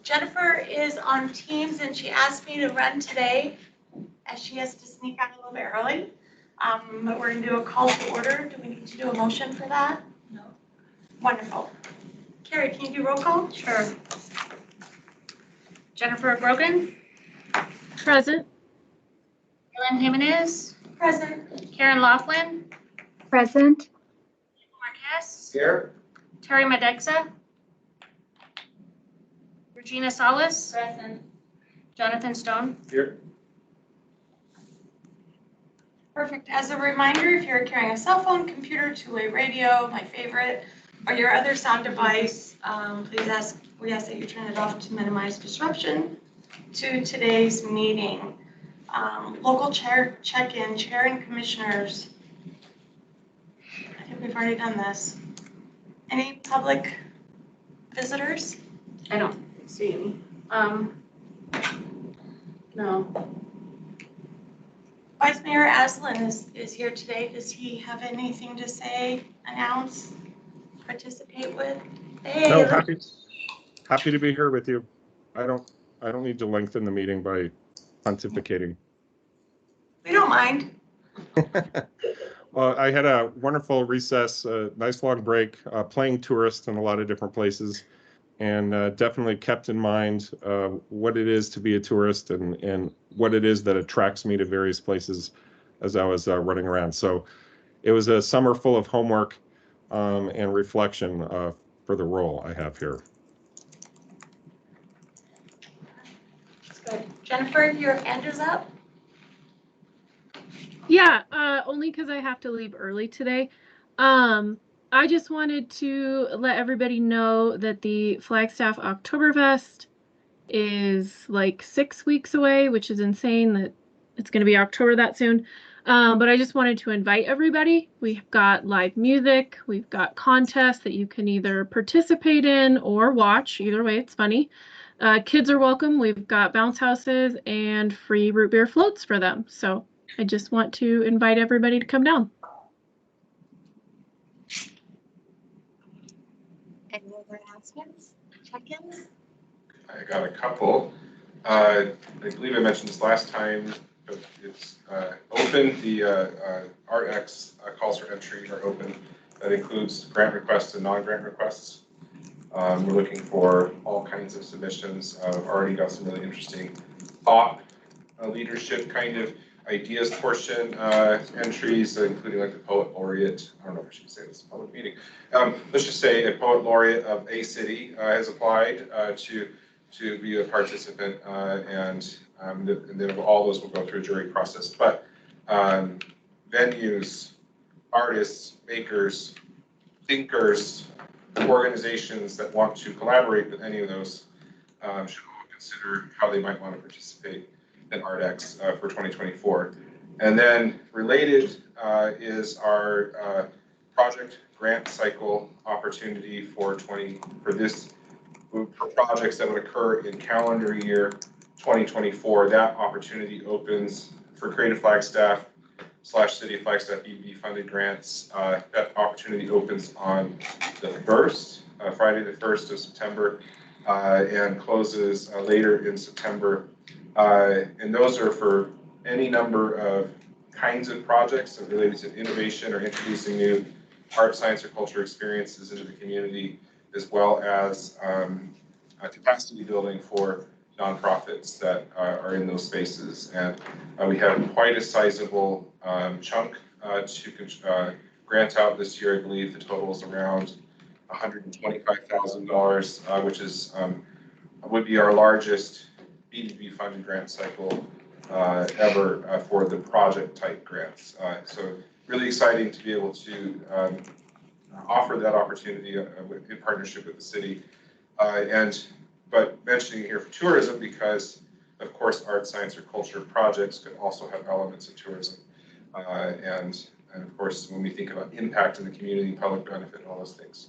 Jennifer is on Teams and she asked me to run today as she has to sneak out a little bit early. But we're going to do a call to order. Do we need to do a motion for that? No. Wonderful. Carrie, can you do roll call? Sure. Jennifer Grogan. Present. Ellen Jimenez. Present. Karen Laughlin. Present. Marquez. Here. Terry Medexa. Regina Salas. Present. Jonathan Stone. Here. Perfect. As a reminder, if you're carrying a cell phone, computer, two-way radio, my favorite, or your other sound device, we ask that you turn it off to minimize disruption to today's meeting. Local chair check-in, chair and commissioners. I think we've already done this. Any public visitors? I don't see any. No. Vice Mayor Aslan is here today. Does he have anything to say, announce, participate with? Hey, No, happy to be here with you. I don't need to lengthen the meeting by pontificating. we don't mind. Well, I had a wonderful recess, a nice long break, playing tourist in a lot of different places, and definitely kept in mind what it is to be a tourist and what it is that attracts me to various places as I was running around. So it was a summer full of homework and reflection for the role I have here. That's good. Jennifer, your hand is up. Yeah, only because I have to leave early today. I just wanted to let everybody know that the Flagstaff Oktoberfest is like 6 weeks away, which is insane that it's going to be October that soon. But I just wanted to invite everybody. We've got live music. We've got contests that you can either participate in or watch. Either way, it's funny. Kids are welcome. We've got bounce houses and free root beer floats for them. So I just want to invite everybody to come down. Any other announcements? Check-ins? I got a couple. I believe I mentioned this last time, but it's open. The RX calls for entry are open. That includes grant requests and non-grant requests. We're looking for all kinds of submissions. I've already got some really interesting thought leadership kind of ideas portion entries, including like the poet laureate. I don't know if I should say this in a public meeting. Let's just say a poet laureate of a city has applied to be a participant, and then all those will go through a jury process. But venues, artists, makers, thinkers, organizations that want to collaborate with any of those should all consider how they might want to participate in ArtX for 2024. And then related is our project grant cycle opportunity for projects that would occur in calendar year 2024. That opportunity opens for Creative Flagstaff / City of Flagstaff EB funded grants. That opportunity opens on the 1st, Friday the 1st of September, and closes later in September. And those are for any number of kinds of projects that related to innovation or introducing new art, science, or culture experiences into the community, as well as capacity building for nonprofits that are in those spaces. And we have quite a sizable chunk to grant out this year. I believe the total is around $125,000, which is would be our largest B2B funded grant cycle ever for the project type grants. So really exciting to be able to offer that opportunity in partnership with the city. But mentioning here for tourism, because of course art, science, or culture projects could also have elements of tourism. And of course, when we think about impact in the community, public benefit, and all those things,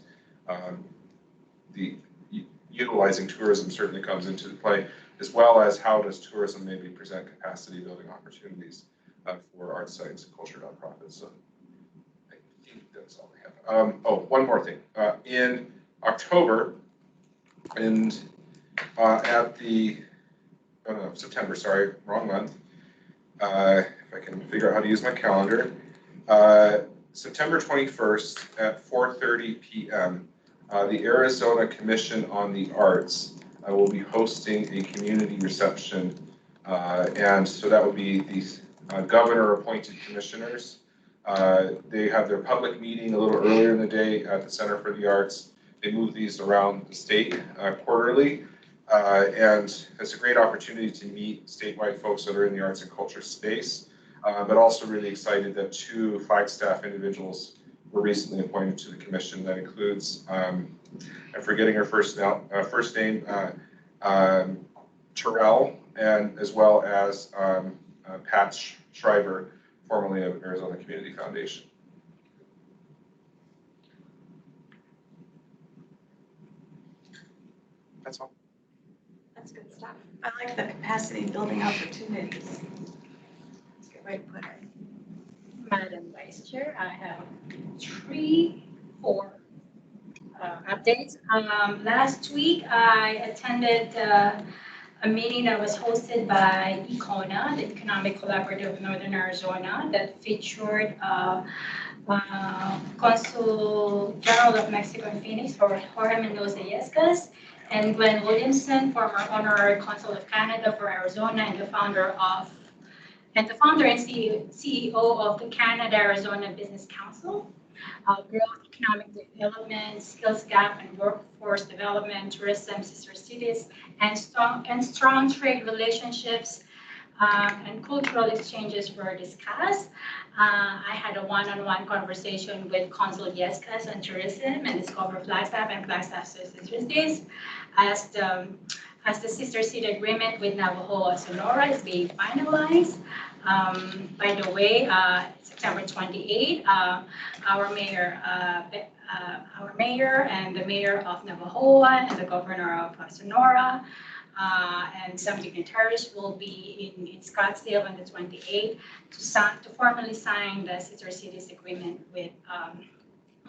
utilizing tourism certainly comes into play, as well as how does tourism maybe present capacity building opportunities for art, science, and culture nonprofits. So I think that's all I have. Oh, one more thing. In October, And at the, oh no, September, sorry, wrong month. If I can figure out how to use my calendar. September 21st at 4:30 p.m., the Arizona Commission on the Arts will be hosting a community reception. And so that would be the governor-appointed commissioners. They have their public meeting a little earlier in the day at the Center for the Arts. They move these around the state quarterly. And it's a great opportunity to meet statewide folks that are in the arts and culture space, but also really excited that 2 Flagstaff individuals were recently appointed to the commission. That includes, I'm forgetting her first name, Terrell, and as well as Pat Schreiber, formerly of Arizona Community Foundation. That's all. That's good stuff. I like the capacity building opportunities. That's a good way to put it. Madam Vice Chair, I have 4 updates. Last week, I attended a meeting that was hosted by ECONA, the Economic Collaborative of Northern Arizona, that featured Consul General of Mexico in Phoenix, Jorge Mendoza-Yescas, and Glenn Williamson, former Honorary Consul of Canada for Arizona and the founder and CEO of the Canada-Arizona Business Council. Growth, economic development, skills gap and workforce development, tourism, sister cities, and strong trade relationships and cultural exchanges were discussed. I had a one-on-one conversation with Consul Yescas on tourism and Discover Flagstaff and Flagstaff Sister Cities as the sister city agreement with Navajo Sonora is being finalized. By the way, September 28th, our mayor and the mayor of Navajo and the governor of Sonora and some dignitaries will be in Scottsdale on the 28th to formally sign the sister cities agreement with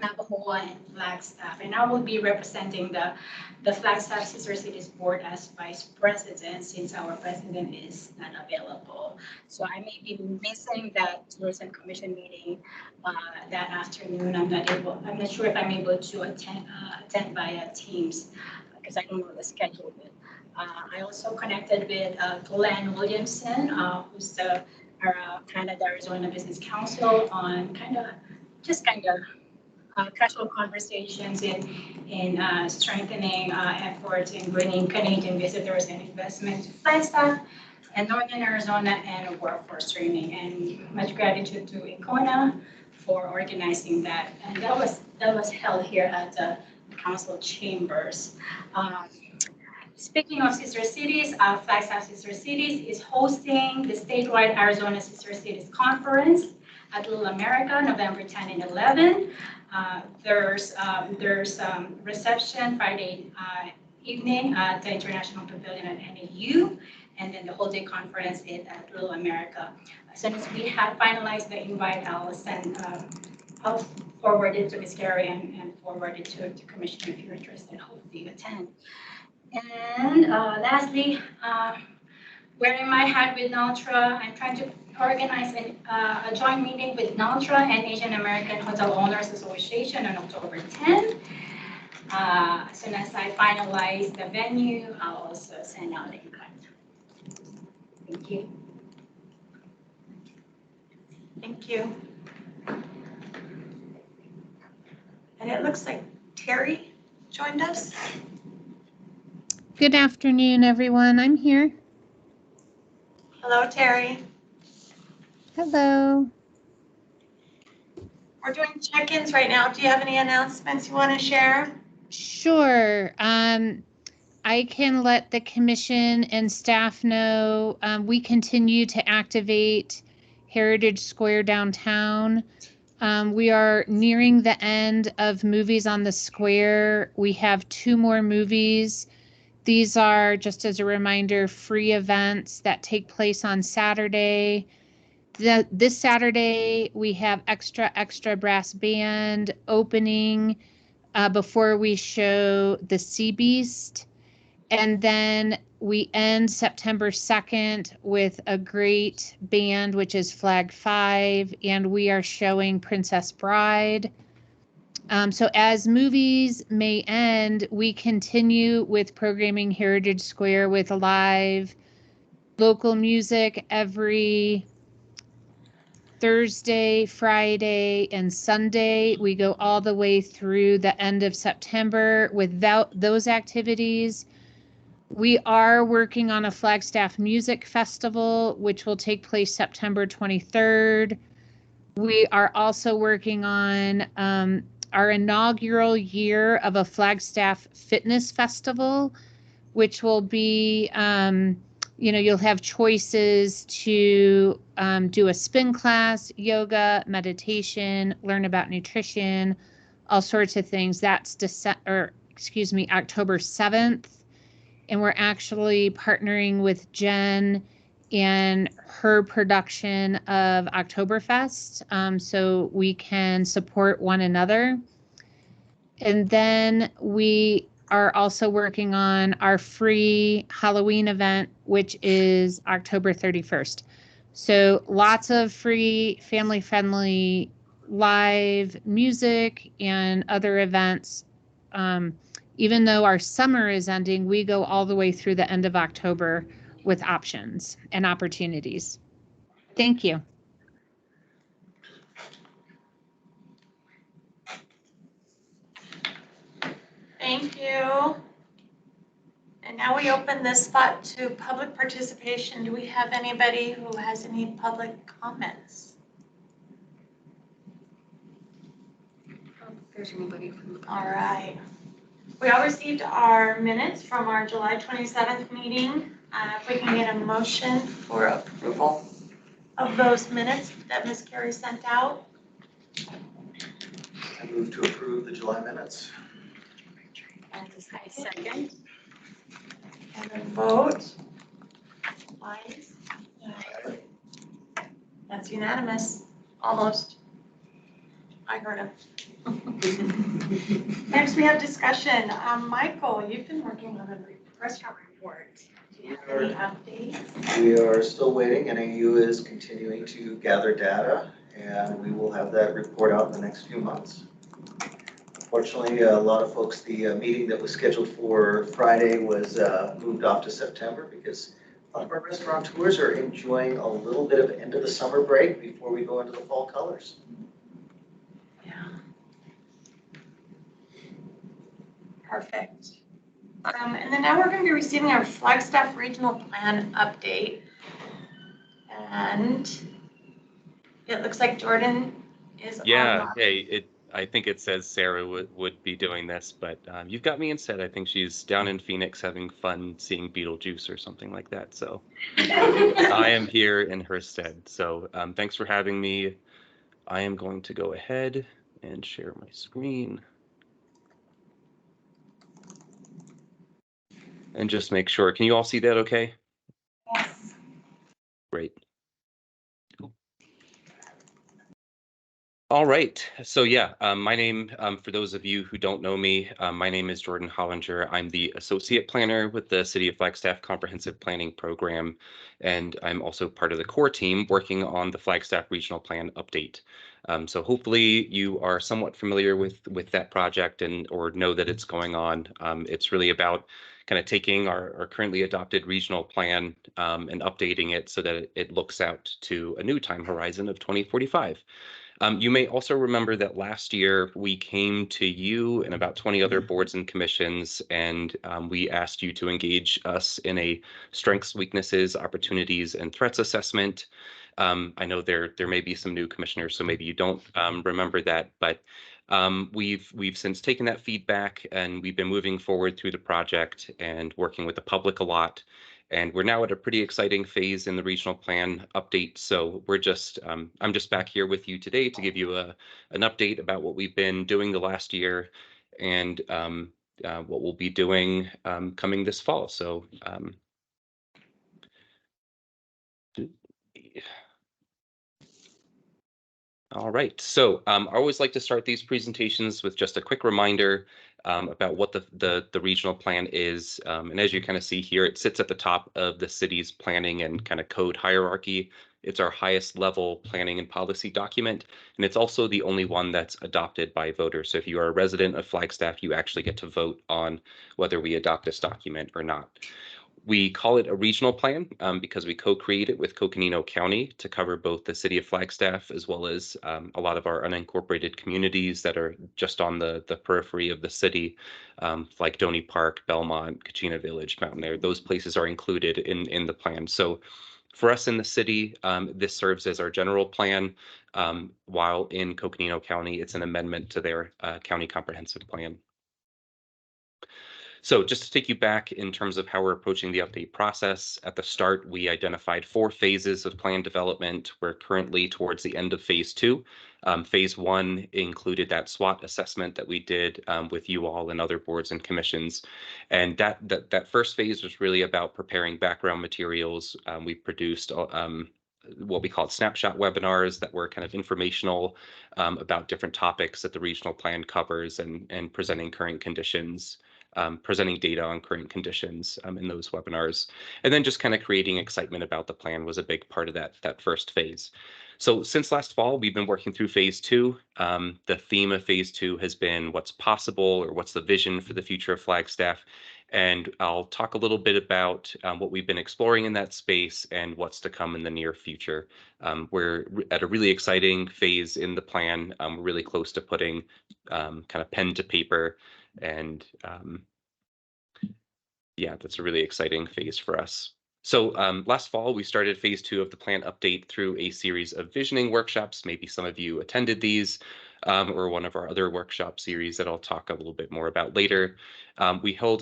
Navajo and Flagstaff. And I will be representing the Flagstaff Sister Cities Board as vice president since our president is not available. So I may be missing that tourism commission meeting that afternoon. I'm not sure if I'm able to attend via Teams because I don't know the schedule. But I also connected with Glenn Williamson, who's the Canada-Arizona Business Council on kind of casual conversations in strengthening efforts in bringing Canadian visitors and investment to Flagstaff and Northern Arizona and workforce training. And much gratitude to ECONA for organizing that. And that was held here at the council chambers. Speaking of sister cities, Flagstaff Sister Cities is hosting the statewide Arizona Sister Cities Conference at Little America, November 10 and 11. There's reception Friday evening at the International Pavilion at NAU, and then the whole day conference is at Little America. As soon as we have finalized the invite, I'll forward it to Ms. Carey and forward it to Commissioner if you're interested. Hopefully you attend. And lastly, wearing my hat with NALTRA, I'm trying to organize a joint meeting with NALTRA and Asian American Hotel Owners Association on October 10. As soon as I finalize the venue, I'll also send out a invite. Thank you. Thank you. And it looks like Terry joined us. Good afternoon, everyone. I'm here. Hello, Terry. Hello. We're doing check-ins right now. Do you have any announcements you want to share? Sure. I can let the commission and staff know we continue to activate Heritage Square downtown. We are nearing the end of Movies on the Square. We have 2 more movies. These are, just as a reminder, free events that take place on Saturday. This Saturday, we have extra brass band opening before we show The Sea Beast. And then we end September 2nd with a great band, which is Flag 5, and we are showing Princess Bride. So as movies may end, we continue with programming Heritage Square with live local music every Thursday, Friday, and Sunday. We go all the way through the end of September without those activities. We are working on a Flagstaff Music Festival, which will take place September 23rd. We are also working on our inaugural year of a Flagstaff Fitness Festival, which will be, you'll have choices to do a spin class, yoga, meditation, learn about nutrition, all sorts of things. That's October 7th. And we're actually partnering with Jen in her production of Oktoberfest, so we can support one another. And then we are also working on our free Halloween event, which is October 31st. So lots of free, family-friendly live music and other events. Even though our summer is ending, we go all the way through the end of October with options and opportunities. Thank you. Thank you. And now we open this spot to public participation. Do we have anybody who has any public comments? There's anybody from All right. We all received our minutes from our July 27th meeting. If we can get a motion for approval of those minutes that Ms. Carey sent out. I move to approve the July minutes. I second. And a vote. Wise? That's unanimous, almost. I heard him. Next, we have discussion. Michael, you've been working on a restaurant report. Do you have any updates? We are still waiting. NAU is continuing to gather data, and we will have that report out in the next few months. Unfortunately, a lot of folks, the meeting that was scheduled for Friday was moved off to September because a lot of our restaurateurs are enjoying a little bit of end of the summer break before we go into the fall colors. Yeah. Perfect. And then now we're going to be receiving our Flagstaff Regional Plan update. And it looks like Jordan is Yeah, online. hey, I think it says Sarah would be doing this, but you've got me instead. I think she's down in Phoenix having fun seeing Beetlejuice or something like that. So I am here in her stead. So thanks for having me. I am going to go ahead and share my screen. And just make sure, can you all see that okay? Yes. Great. All right. So yeah, my name, for those of you who don't know me, my name is Jordan Hollinger. I'm the associate planner with the City of Flagstaff Comprehensive Planning Program, and I'm also part of the core team working on the Flagstaff Regional Plan update. So hopefully you are somewhat familiar with that project or know that it's going on. It's really about kind of taking our currently adopted regional plan and updating it so that it looks out to a new time horizon of 2045. You may also remember that last year we came to you and about 20 other boards and commissions, and we asked you to engage us in a strengths, weaknesses, opportunities, and threats assessment. I know there may be some new commissioners, so maybe you don't remember that, but we've since taken that feedback and we've been moving forward through the project and working with the public a lot. And we're now at a pretty exciting phase in the regional plan update. So we're just, I'm just back here with you today to give you an update about what we've been doing the last year and what we'll be doing coming this fall. So all right, so I always like to start these presentations with just a quick reminder about what the regional plan is. And as you kind of see here, it sits at the top of the city's planning and kind of code hierarchy. It's our highest level planning and policy document, and it's also the only one that's adopted by voters. So if you are a resident of Flagstaff, you actually get to vote on whether we adopt this document or not. We call it a regional plan because we co-create it with Coconino County to cover both the city of Flagstaff as well as a lot of our unincorporated communities that are just on the periphery of the city, like Doney Park, Belmont, Kachina Village, Mountain Air. Those places are included in the plan. So for us in the city, this serves as our general plan, while in Coconino County, it's an amendment to their county comprehensive plan. So just to take you back in terms of how we're approaching the update process, at the start, we identified 4 phases of plan development. We're currently towards the end of phase 2. Phase 1 included that SWOT assessment that we did with you all and other boards and commissions. And that first phase was really about preparing background materials. We produced what we called snapshot webinars that were kind of informational about different topics that the regional plan covers and presenting current conditions. Presenting data on current conditions in those webinars. And then just kind of creating excitement about the plan was a big part of that first phase. So since last fall, we've been working through phase 2. The theme of phase 2 has been what's possible or what's the vision for the future of Flagstaff. And I'll talk a little bit about what we've been exploring in that space and what's to come in the near future. We're at a really exciting phase in the plan. We're really close to putting kind of pen to paper. And yeah, that's a really exciting phase for us. So last fall, we started phase 2 of the plan update through a series of visioning workshops. Maybe some of you attended these or one of our other workshop series that I'll talk a little bit more about later. We held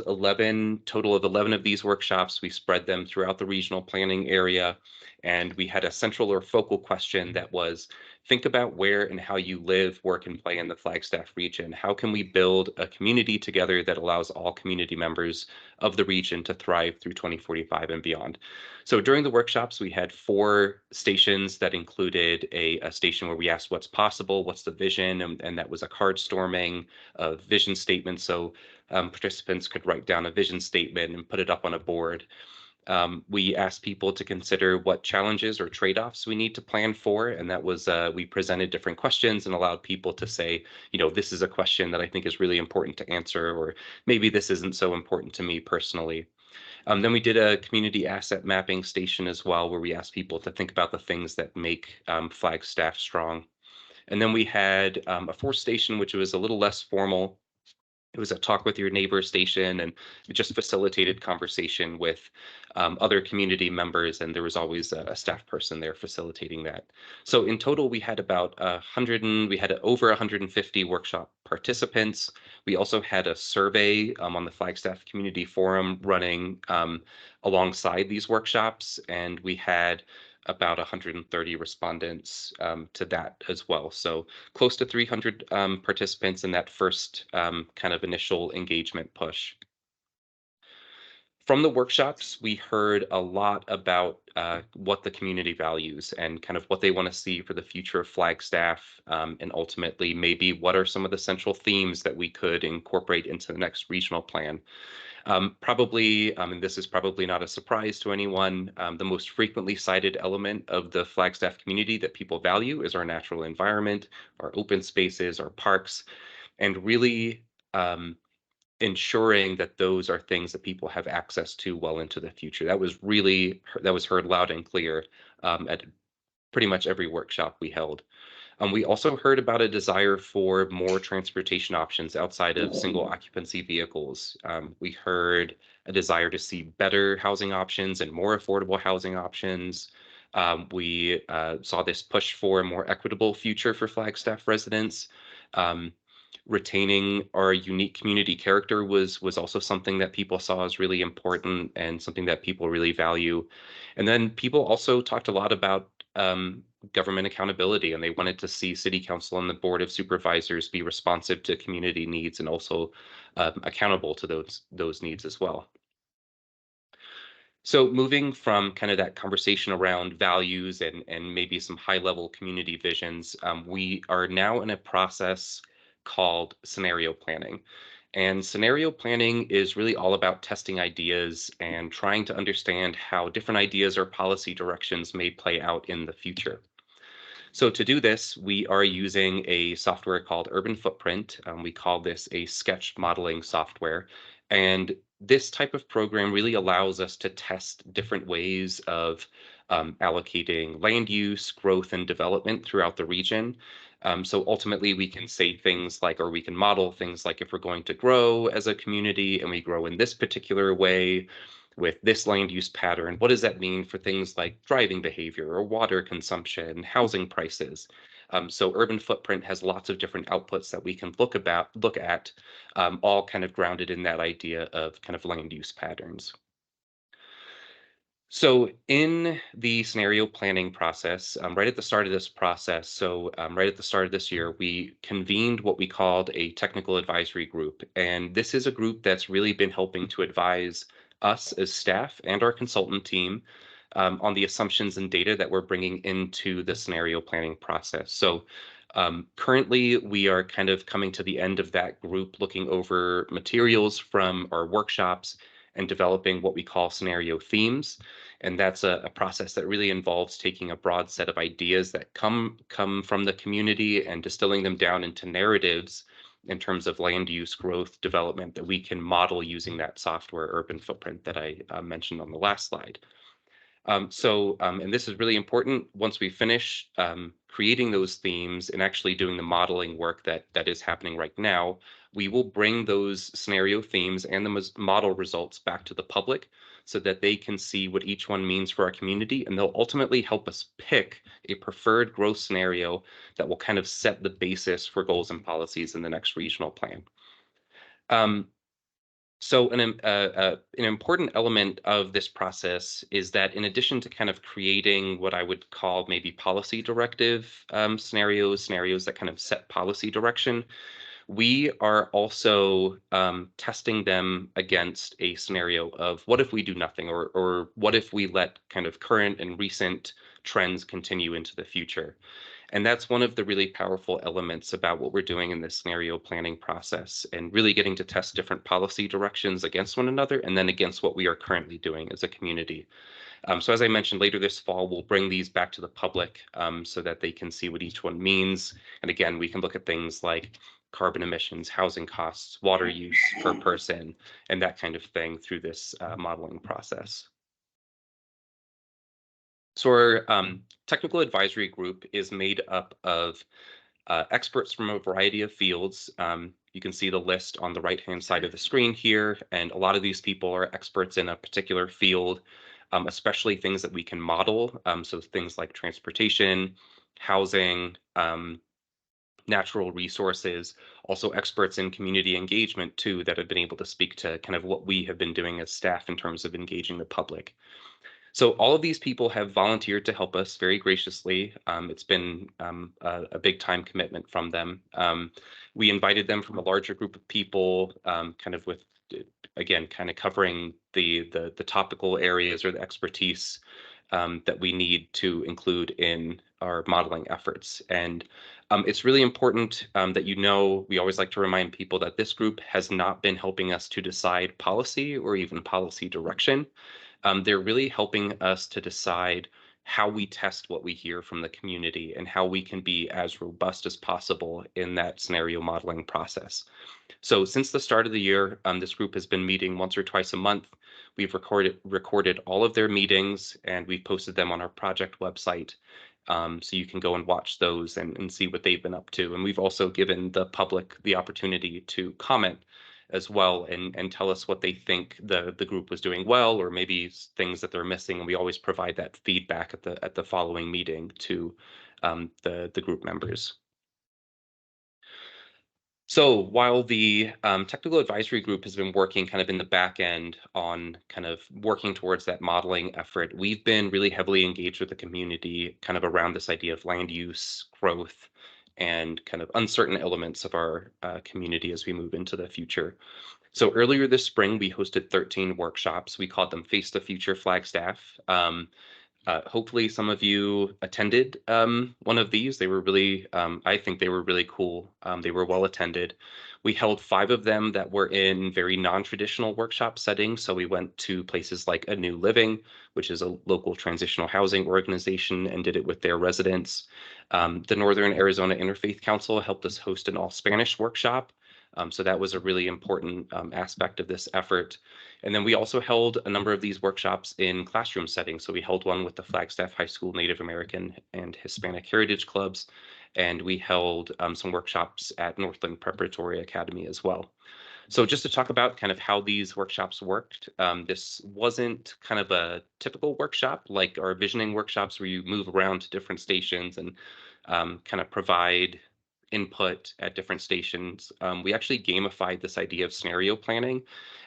total of 11 of these workshops. We spread them throughout the regional planning area. And we had a central or focal question that was, think about where and how you live, work, and play in the Flagstaff region. How can we build a community together that allows all community members of the region to thrive through 2045 and beyond? So during the workshops, we had 4 stations that included a station where we asked what's possible, what's the vision, and that was a card storming, a vision statement. So participants could write down a vision statement and put it up on a board. We asked people to consider what challenges or trade-offs we need to plan for, and that was we presented different questions and allowed people to say, this is a question that I think is really important to answer, or maybe this isn't so important to me personally. Then we did a community asset mapping station as well, where we asked people to think about the things that make Flagstaff strong. And then we had a 4th station, which was a little less formal. It was a talk with your neighbor station, and it just facilitated conversation with other community members, and there was always a staff person there facilitating that. So in total, we had about we had over 150 workshop participants. We also had a survey on the Flagstaff Community Forum running alongside these workshops, and we had about 130 respondents to that as well. So close to 300 participants in that first kind of initial engagement push. From the workshops, we heard a lot about what the community values and kind of what they want to see for the future of Flagstaff, and ultimately maybe what are some of the central themes that we could incorporate into the next regional plan. Probably, and this is probably not a surprise to anyone, the most frequently cited element of the Flagstaff community that people value is our natural environment, our open spaces, our parks, and really ensuring that those are things that people have access to well into the future. That was heard loud and clear at pretty much every workshop we held. We also heard about a desire for more transportation options outside of single occupancy vehicles. We heard a desire to see better housing options and more affordable housing options. We saw this push for a more equitable future for Flagstaff residents. Retaining our unique community character was also something that people saw as really important and something that people really value. And then people also talked a lot about government accountability, and they wanted to see City Council and the Board of Supervisors be responsive to community needs and also accountable to those needs as well. So moving from kind of that conversation around values and maybe some high-level community visions, we are now in a process called scenario planning. And scenario planning is really all about testing ideas and trying to understand how different ideas or policy directions may play out in the future. So to do this, we are using a software called Urban Footprint. We call this a sketch modeling software. And this type of program really allows us to test different ways of allocating land use, growth, and development throughout the region. So ultimately, we can say things like, or we can model things like, if we're going to grow as a community and we grow in this particular way, with this land use pattern, what does that mean for things like driving behavior or water consumption, housing prices? So Urban Footprint has lots of different outputs that we can look at, all kind of grounded in that idea of kind of land use patterns. So in the scenario planning process, right at the start of this process, right at the start of this year, we convened what we called a technical advisory group. And this is a group that's really been helping to advise us as staff and our consultant team on the assumptions and data that we're bringing into the scenario planning process. So currently, we are kind of coming to the end of that group, looking over materials from our workshops and developing what we call scenario themes. And that's a process that really involves taking a broad set of ideas that come from the community and distilling them down into narratives in terms of land use, growth, development that we can model using that software Urban Footprint that I mentioned on the last slide. And this is really important. Once we finish creating those themes and actually doing the modeling work that is happening right now, we will bring those scenario themes and the model results back to the public so that they can see what each one means for our community, and they'll ultimately help us pick a preferred growth scenario that will kind of set the basis for goals and policies in the next regional plan. So an important element of this process is that in addition to kind of creating what I would call maybe policy directive scenarios that kind of set policy direction, we are also testing them against a scenario of what if we do nothing, or what if we let kind of current and recent trends continue into the future. And that's one of the really powerful elements about what we're doing in this scenario planning process, and really getting to test different policy directions against one another and then against what we are currently doing as a community. So as I mentioned, later this fall, we'll bring these back to the public so that they can see what each one means. And again, we can look at things like carbon emissions, housing costs, water use per person, and that kind of thing through this modeling process. So our technical advisory group is made up of experts from a variety of fields. You can see the list on the right-hand side of the screen here, and a lot of these people are experts in a particular field, especially things that we can model. So things like transportation, housing, natural resources, also experts in community engagement too, that have been able to speak to kind of what we have been doing as staff in terms of engaging the public. So all of these people have volunteered to help us very graciously. It's been a big time commitment from them. We invited them from a larger group of people, kind of with, again, kind of covering the topical areas or the expertise that we need to include in our modeling efforts. And it's really important that we always like to remind people that this group has not been helping us to decide policy or even policy direction. They're really helping us to decide how we test what we hear from the community and how we can be as robust as possible in that scenario modeling process. So since the start of the year, this group has been meeting once or twice a month. We've recorded all of their meetings, and we've posted them on our project website. So you can go and watch those and see what they've been up to. And we've also given the public the opportunity to comment as well and tell us what they think the group was doing well, or maybe things that they're missing. And we always provide that feedback at the following meeting to the group members. So while the technical advisory group has been working kind of in the back end on kind of working towards that modeling effort, we've been really heavily engaged with the community kind of around this idea of land use, growth, and kind of uncertain elements of our community as we move into the future. So earlier this spring, we hosted 13 workshops. We called them Face the Future Flagstaff. Hopefully some of you attended one of these. They were really, I think they were really cool. They were well attended. We held 5 of them that were in very non-traditional workshop settings. So we went to places like A New Living, which is a local transitional housing organization, and did it with their residents. The Northern Arizona Interfaith Council helped us host an all-Spanish workshop. So that was a really important aspect of this effort. And then we also held a number of these workshops in classroom settings. So we held one with the Flagstaff High School Native American and Hispanic Heritage Clubs, and we held some workshops at Northland Preparatory Academy as well. So just to talk about kind of how these workshops worked, this wasn't kind of a typical workshop like our visioning workshops where you move around to different stations and kind of provide input at different stations. We actually gamified this idea of scenario planning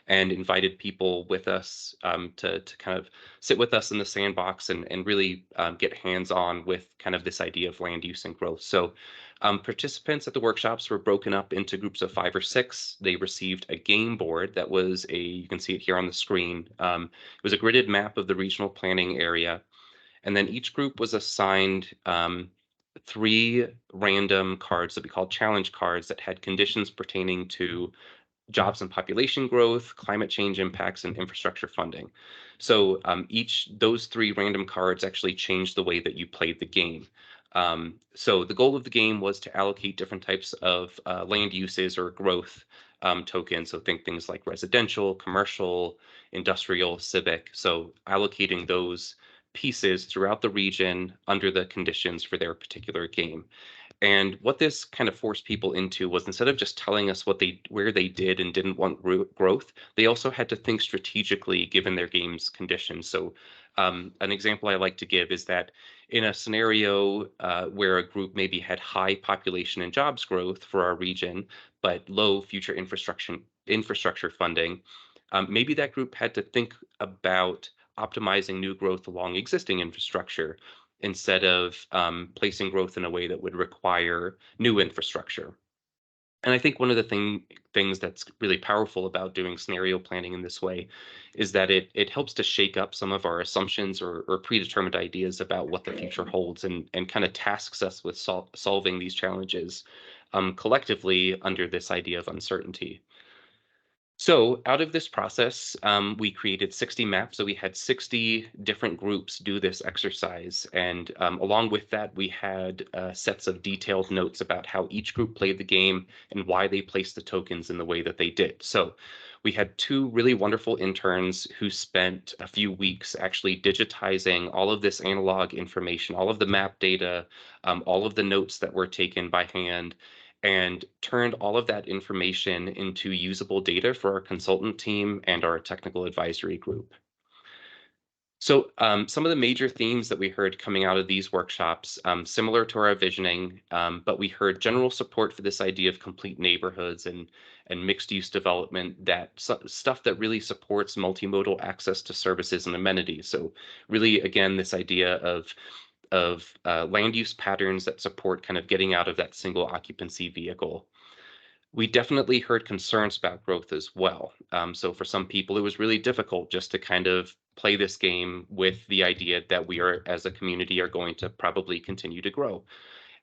and invited people with us to kind of sit with us in the sandbox and really get hands-on with kind of this idea of land use and growth. So participants at the workshops were broken up into groups of 5 or 6. They received a game board that was you can see it here on the screen. It was a gridded map of the regional planning area. And then each group was assigned 3 random cards that we called challenge cards that had conditions pertaining to jobs and population growth, climate change impacts, and infrastructure funding. So those 3 random cards actually changed the way that you played the game. So the goal of the game was to allocate different types of land uses or growth tokens. So think things like residential, commercial, industrial, civic. So allocating those pieces throughout the region under the conditions for their particular game. And what this kind of forced people into was instead of just telling us where they did and didn't want growth, they also had to think strategically given their game's conditions. So an example I like to give is that in a scenario where a group maybe had high population and jobs growth for our region, but low future infrastructure funding, maybe that group had to think about optimizing new growth along existing infrastructure instead of placing growth in a way that would require new infrastructure. And I think one of the things that's really powerful about doing scenario planning in this way is that it helps to shake up some of our assumptions or predetermined ideas about what the future holds and kind of tasks us with solving these challenges collectively under this idea of uncertainty. So out of this process, we created 60 maps. So we had 60 different groups do this exercise. And along with that, we had sets of detailed notes about how each group played the game and why they placed the tokens in the way that they did. So we had 2 really wonderful interns who spent a few weeks actually digitizing all of this analog information, all of the map data, all of the notes that were taken by hand, and turned all of that information into usable data for our consultant team and our technical advisory group. So some of the major themes that we heard coming out of these workshops, similar to our visioning, but we heard general support for this idea of complete neighborhoods and mixed use development, stuff that really supports multimodal access to services and amenities. So really, again, this idea of land use patterns that support kind of getting out of that single occupancy vehicle. We definitely heard concerns about growth as well. So for some people, it was really difficult just to kind of play this game with the idea that we are, as a community, are going to probably continue to grow.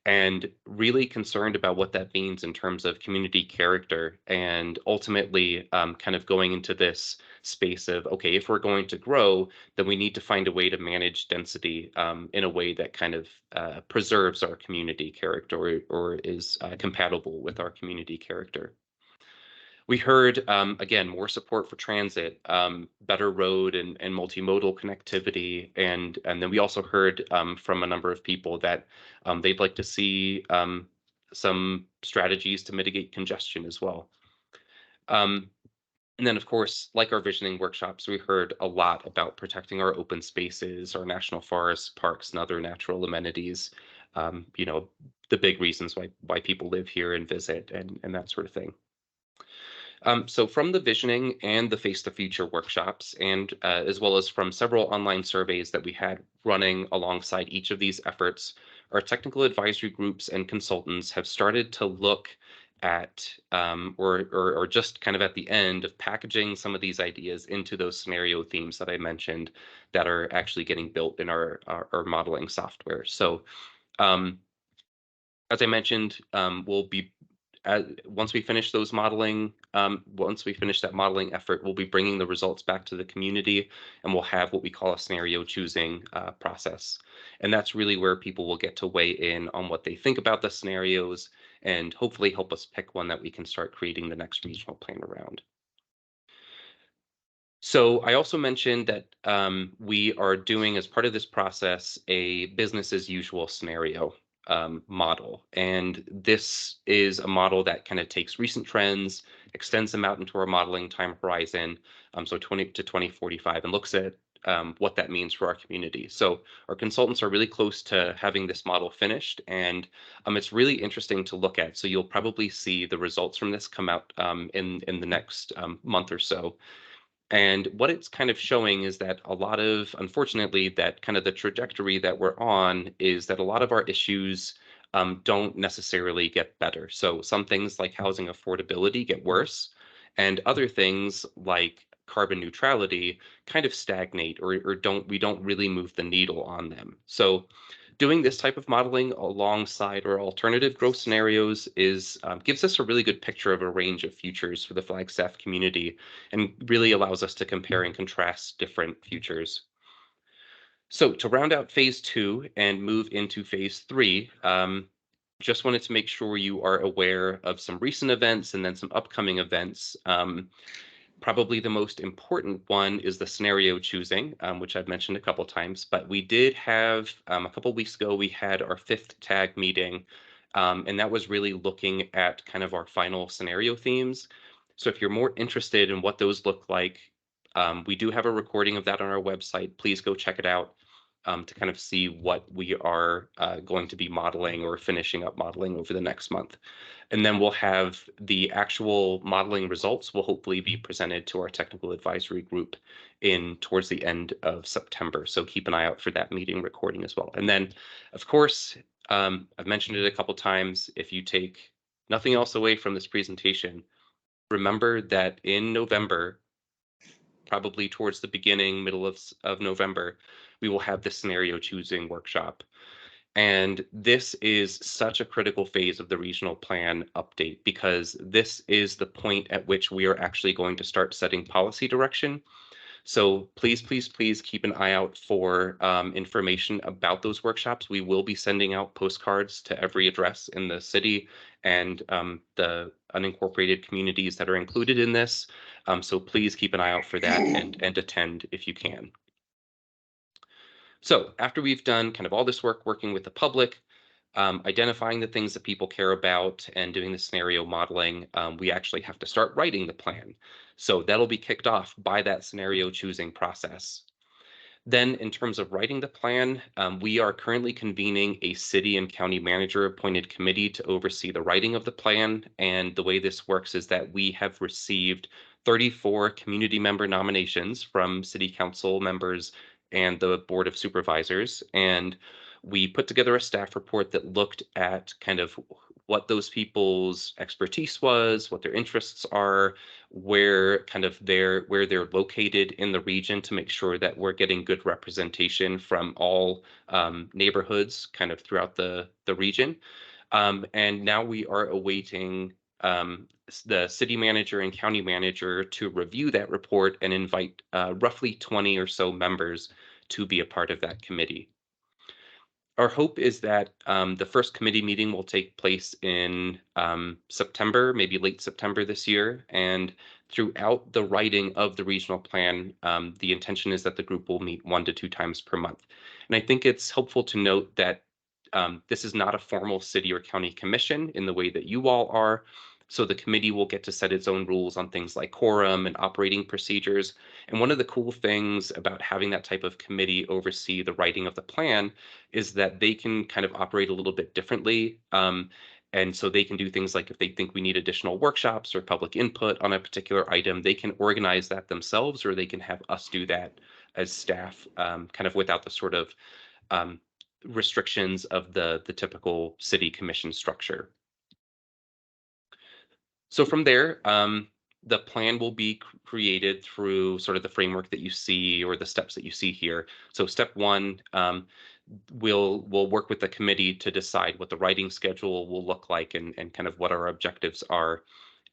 And really concerned about what that means in terms of community character and ultimately kind of going into this space of, okay, if we're going to grow, then we need to find a way to manage density in a way that kind of preserves our community character or is compatible with our community character. We heard, again, more support for transit, better road and multimodal connectivity. And then we also heard from a number of people that they'd like to see some strategies to mitigate congestion as well. And then, of course, like our visioning workshops, we heard a lot about protecting our open spaces, our national forests, parks, and other natural amenities. The big reasons why people live here and visit and that sort of thing. So from the visioning and the Face the Future workshops, and as well as from several online surveys that we had running alongside each of these efforts, our technical advisory groups and consultants have started to look at or just kind of at the end of packaging some of these ideas into those scenario themes that I mentioned that are actually getting built in our modeling software. So as I mentioned, we'll be once we finish those modeling, once we finish that modeling effort, we'll be bringing the results back to the community, and we'll have what we call a scenario choosing process. And that's really where people will get to weigh in on what they think about the scenarios and hopefully help us pick one that we can start creating the next regional plan around. So I also mentioned that we are doing, as part of this process, a business as usual scenario model. And this is a model that kind of takes recent trends, extends them out into our modeling time horizon, so 20 to 2045, and looks at what that means for our community. So our consultants are really close to having this model finished, and it's really interesting to look at. So you'll probably see the results from this come out in the next month or so. And what it's kind of showing is that a lot of, unfortunately, that kind of the trajectory that we're on is that a lot of our issues don't necessarily get better. So some things like housing affordability get worse, and other things like carbon neutrality kind of stagnate or we don't really move the needle on them. So doing this type of modeling alongside our alternative growth scenarios is gives us a really good picture of a range of futures for the Flagstaff community and really allows us to compare and contrast different futures. So to round out phase 2 and move into phase 3, just wanted to make sure you are aware of some recent events and then some upcoming events. Probably the most important one is the scenario choosing, which I've mentioned a couple times, but we did have a couple weeks ago, we had our 5th tag meeting, and that was really looking at kind of our final scenario themes. So if you're more interested in what those look like, we do have a recording of that on our website. Please go check it out to kind of see what we are going to be modeling or finishing up modeling over the next month. And then we'll have the actual modeling results will hopefully be presented to our technical advisory group towards the end of September. So keep an eye out for that meeting recording as well. And then, of course, I've mentioned it a couple times. If you take nothing else away from this presentation, remember that in November, probably towards the beginning, middle of November, we will have the scenario choosing workshop. And this is such a critical phase of the regional plan update because this is the point at which we are actually going to start setting policy direction. So please, please, please keep an eye out for information about those workshops. We will be sending out postcards to every address in the city and the unincorporated communities that are included in this. So please keep an eye out for that and attend if you can. So after we've done kind of all this work working with the public, identifying the things that people care about and doing the scenario modeling, we actually have to start writing the plan. So that'll be kicked off by that scenario choosing process. Then in terms of writing the plan, we are currently convening a city and county manager appointed committee to oversee the writing of the plan. And the way this works is that we have received 34 community member nominations from city council members and the board of supervisors. And we put together a staff report that looked at kind of what those people's expertise was, what their interests are, where they're located in the region to make sure that we're getting good representation from all neighborhoods kind of throughout the region. And now we are awaiting the city manager and county manager to review that report and invite roughly 20 or so members to be a part of that committee. Our hope is that the first committee meeting will take place in September, maybe late September this year. And throughout the writing of the regional plan, the intention is that the group will meet 1 to 2 times per month. And I think it's helpful to note that this is not a formal city or county commission in the way that you all are. So the committee will get to set its own rules on things like quorum and operating procedures. And one of the cool things about having that type of committee oversee the writing of the plan is that they can kind of operate a little bit differently. And so they can do things like if they think we need additional workshops or public input on a particular item, they can organize that themselves, or they can have us do that as staff, kind of without the sort of restrictions of the typical city commission structure. So from there, the plan will be created through sort of the framework that you see or the steps that you see here. So step one, we'll work with the committee to decide what the writing schedule will look like and kind of what our objectives are.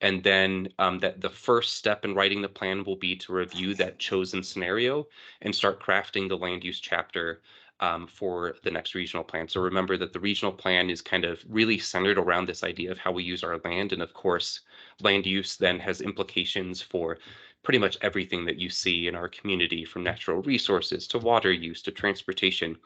And then that the first step in writing the plan will be to review that chosen scenario and start crafting the land use chapter for the next regional plan. So remember that the regional plan is kind of really centered around this idea of how we use our land. And of course, land use then has implications for pretty much everything that you see in our community, from natural resources to water use to transportation.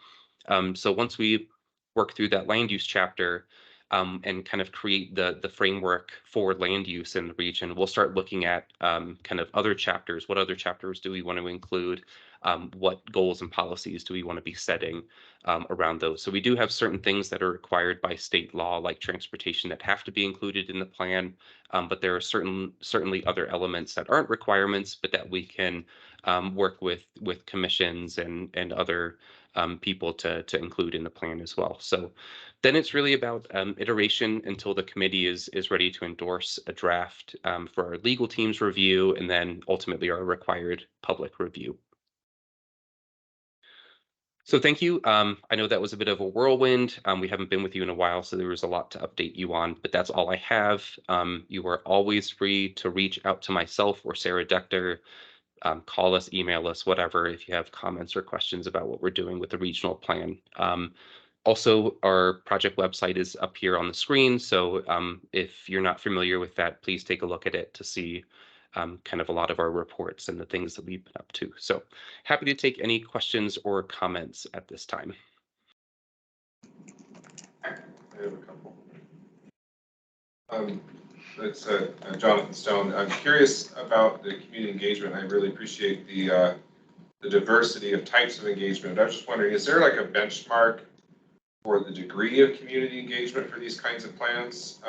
So once we work through that land use chapter and kind of create the framework for land use in the region, we'll start looking at kind of other chapters. What other chapters do we want to include? What goals and policies do we want to be setting around those? So we do have certain things that are required by state law, like transportation, that have to be included in the plan. But there are certainly other elements that aren't requirements, but that we can work with commissions and other people to include in the plan as well. So then it's really about iteration until the committee is ready to endorse a draft for our legal team's review, and then ultimately our required public review. So thank you. I know that was a bit of a whirlwind. We haven't been with you in a while, so there was a lot to update you on, but that's all I have. You are always free to reach out to myself or Sarah Dector. Call us, email us, whatever, if you have comments or questions about what we're doing with the regional plan. Also, our project website is up here on the screen. So if you're not familiar with that, please take a look at it to see kind of a lot of our reports and the things that we've been up to. So happy to take any questions or comments at this time. I have a couple. It's Jonathan Stone. I'm curious about the community engagement. I really appreciate the diversity of types of engagement. I was just wondering, is there like a benchmark for the degree of community engagement for these kinds of plans?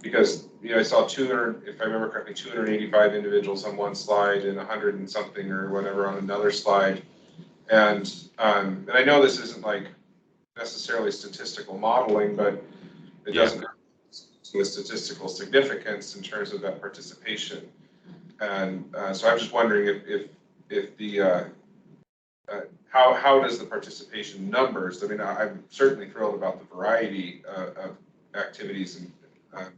Because I saw 200, if I remember correctly, 285 individuals on one slide and 100 and something or whatever on another slide. And I know this isn't like necessarily statistical modeling, but it doesn't with statistical significance in terms of that participation. And so I'm just wondering if the how does the participation numbers? I mean, I'm certainly thrilled about the variety of activities and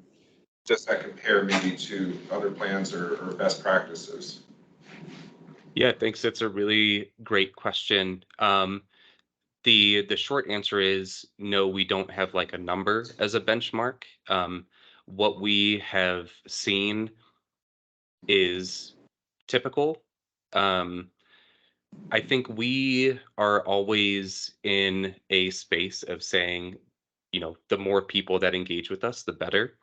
just that compare maybe to other plans or best practices. Yeah, thanks. That's a really great question. The short answer is no, we don't have like a number as a benchmark. What we have seen is typical. I think we are always in a space of saying, the more people that engage with us, the better.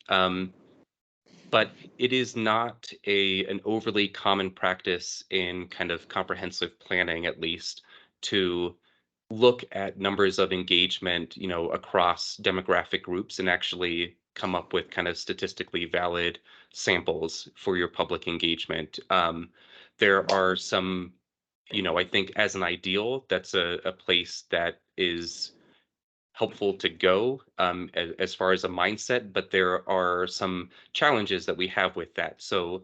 But it is not an overly common practice in kind of comprehensive planning, at least, to look at numbers of engagement, across demographic groups and actually come up with kind of statistically valid samples for your public engagement. There are some, I think as an ideal, that's a place that is helpful to go as far as a mindset, but there are some challenges that we have with that. So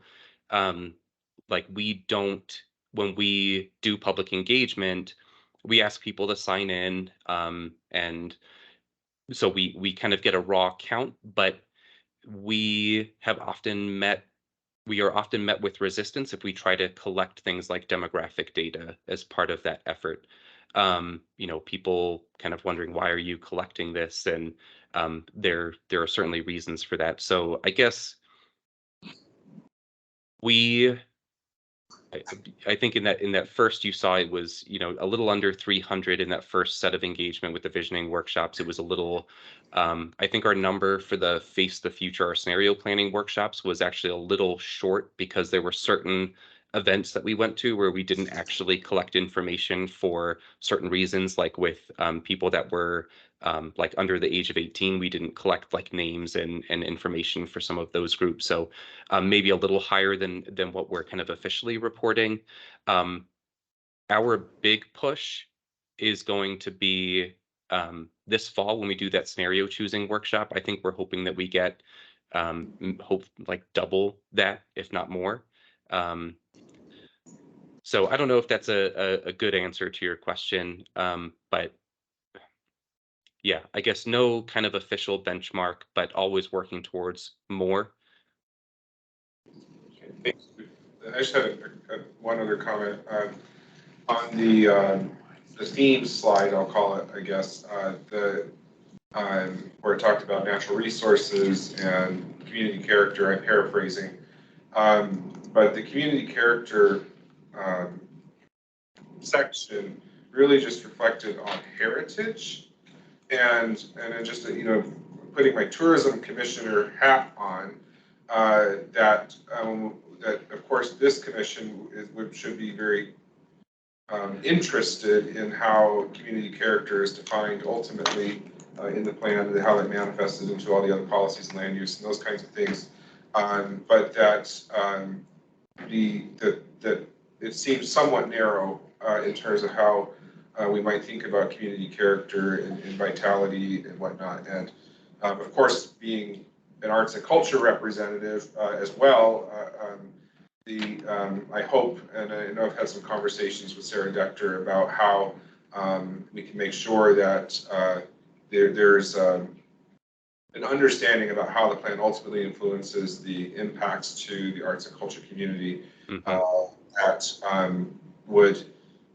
like when we do public engagement, we ask people to sign in and so we kind of get a raw count, but we are often met with resistance if we try to collect things like demographic data as part of that effort. People kind of wondering, why are you collecting this? And there are certainly reasons for that. So I guess I think in that first you saw it was, a little under 300 in that first set of engagement with the visioning workshops. It was a little, I think our number for the Face the Future, our scenario planning workshops, was actually a little short because there were certain events that we went to where we didn't actually collect information for certain reasons, like with people that were like under the age of 18, we didn't collect like names and information for some of those groups. So maybe a little higher than what we're kind of officially reporting. Our big push is going to be this fall when we do that scenario choosing workshop. I think we're hoping that we get hope like double that, if not more. So I don't know if that's a good answer to your question, but yeah, I guess no kind of official benchmark, but always working towards more. Thanks. I just had one other comment on the theme slide, I'll call it, I guess, where it talked about natural resources and community character. I'm paraphrasing, but the community character section really just reflected on heritage, and then just putting my tourism commissioner hat on, that of course this commission should be very interested in how community character is defined ultimately in the plan, and how that manifested into all the other policies and land use and those kinds of things. But that that it seems somewhat narrow in terms of how we might think about community character and vitality and whatnot. And of course, being an arts and culture representative as well, I hope, and I know I've had some conversations with Sarah Dector about how we can make sure that there's an understanding about how the plan ultimately influences the impacts to the arts and culture community,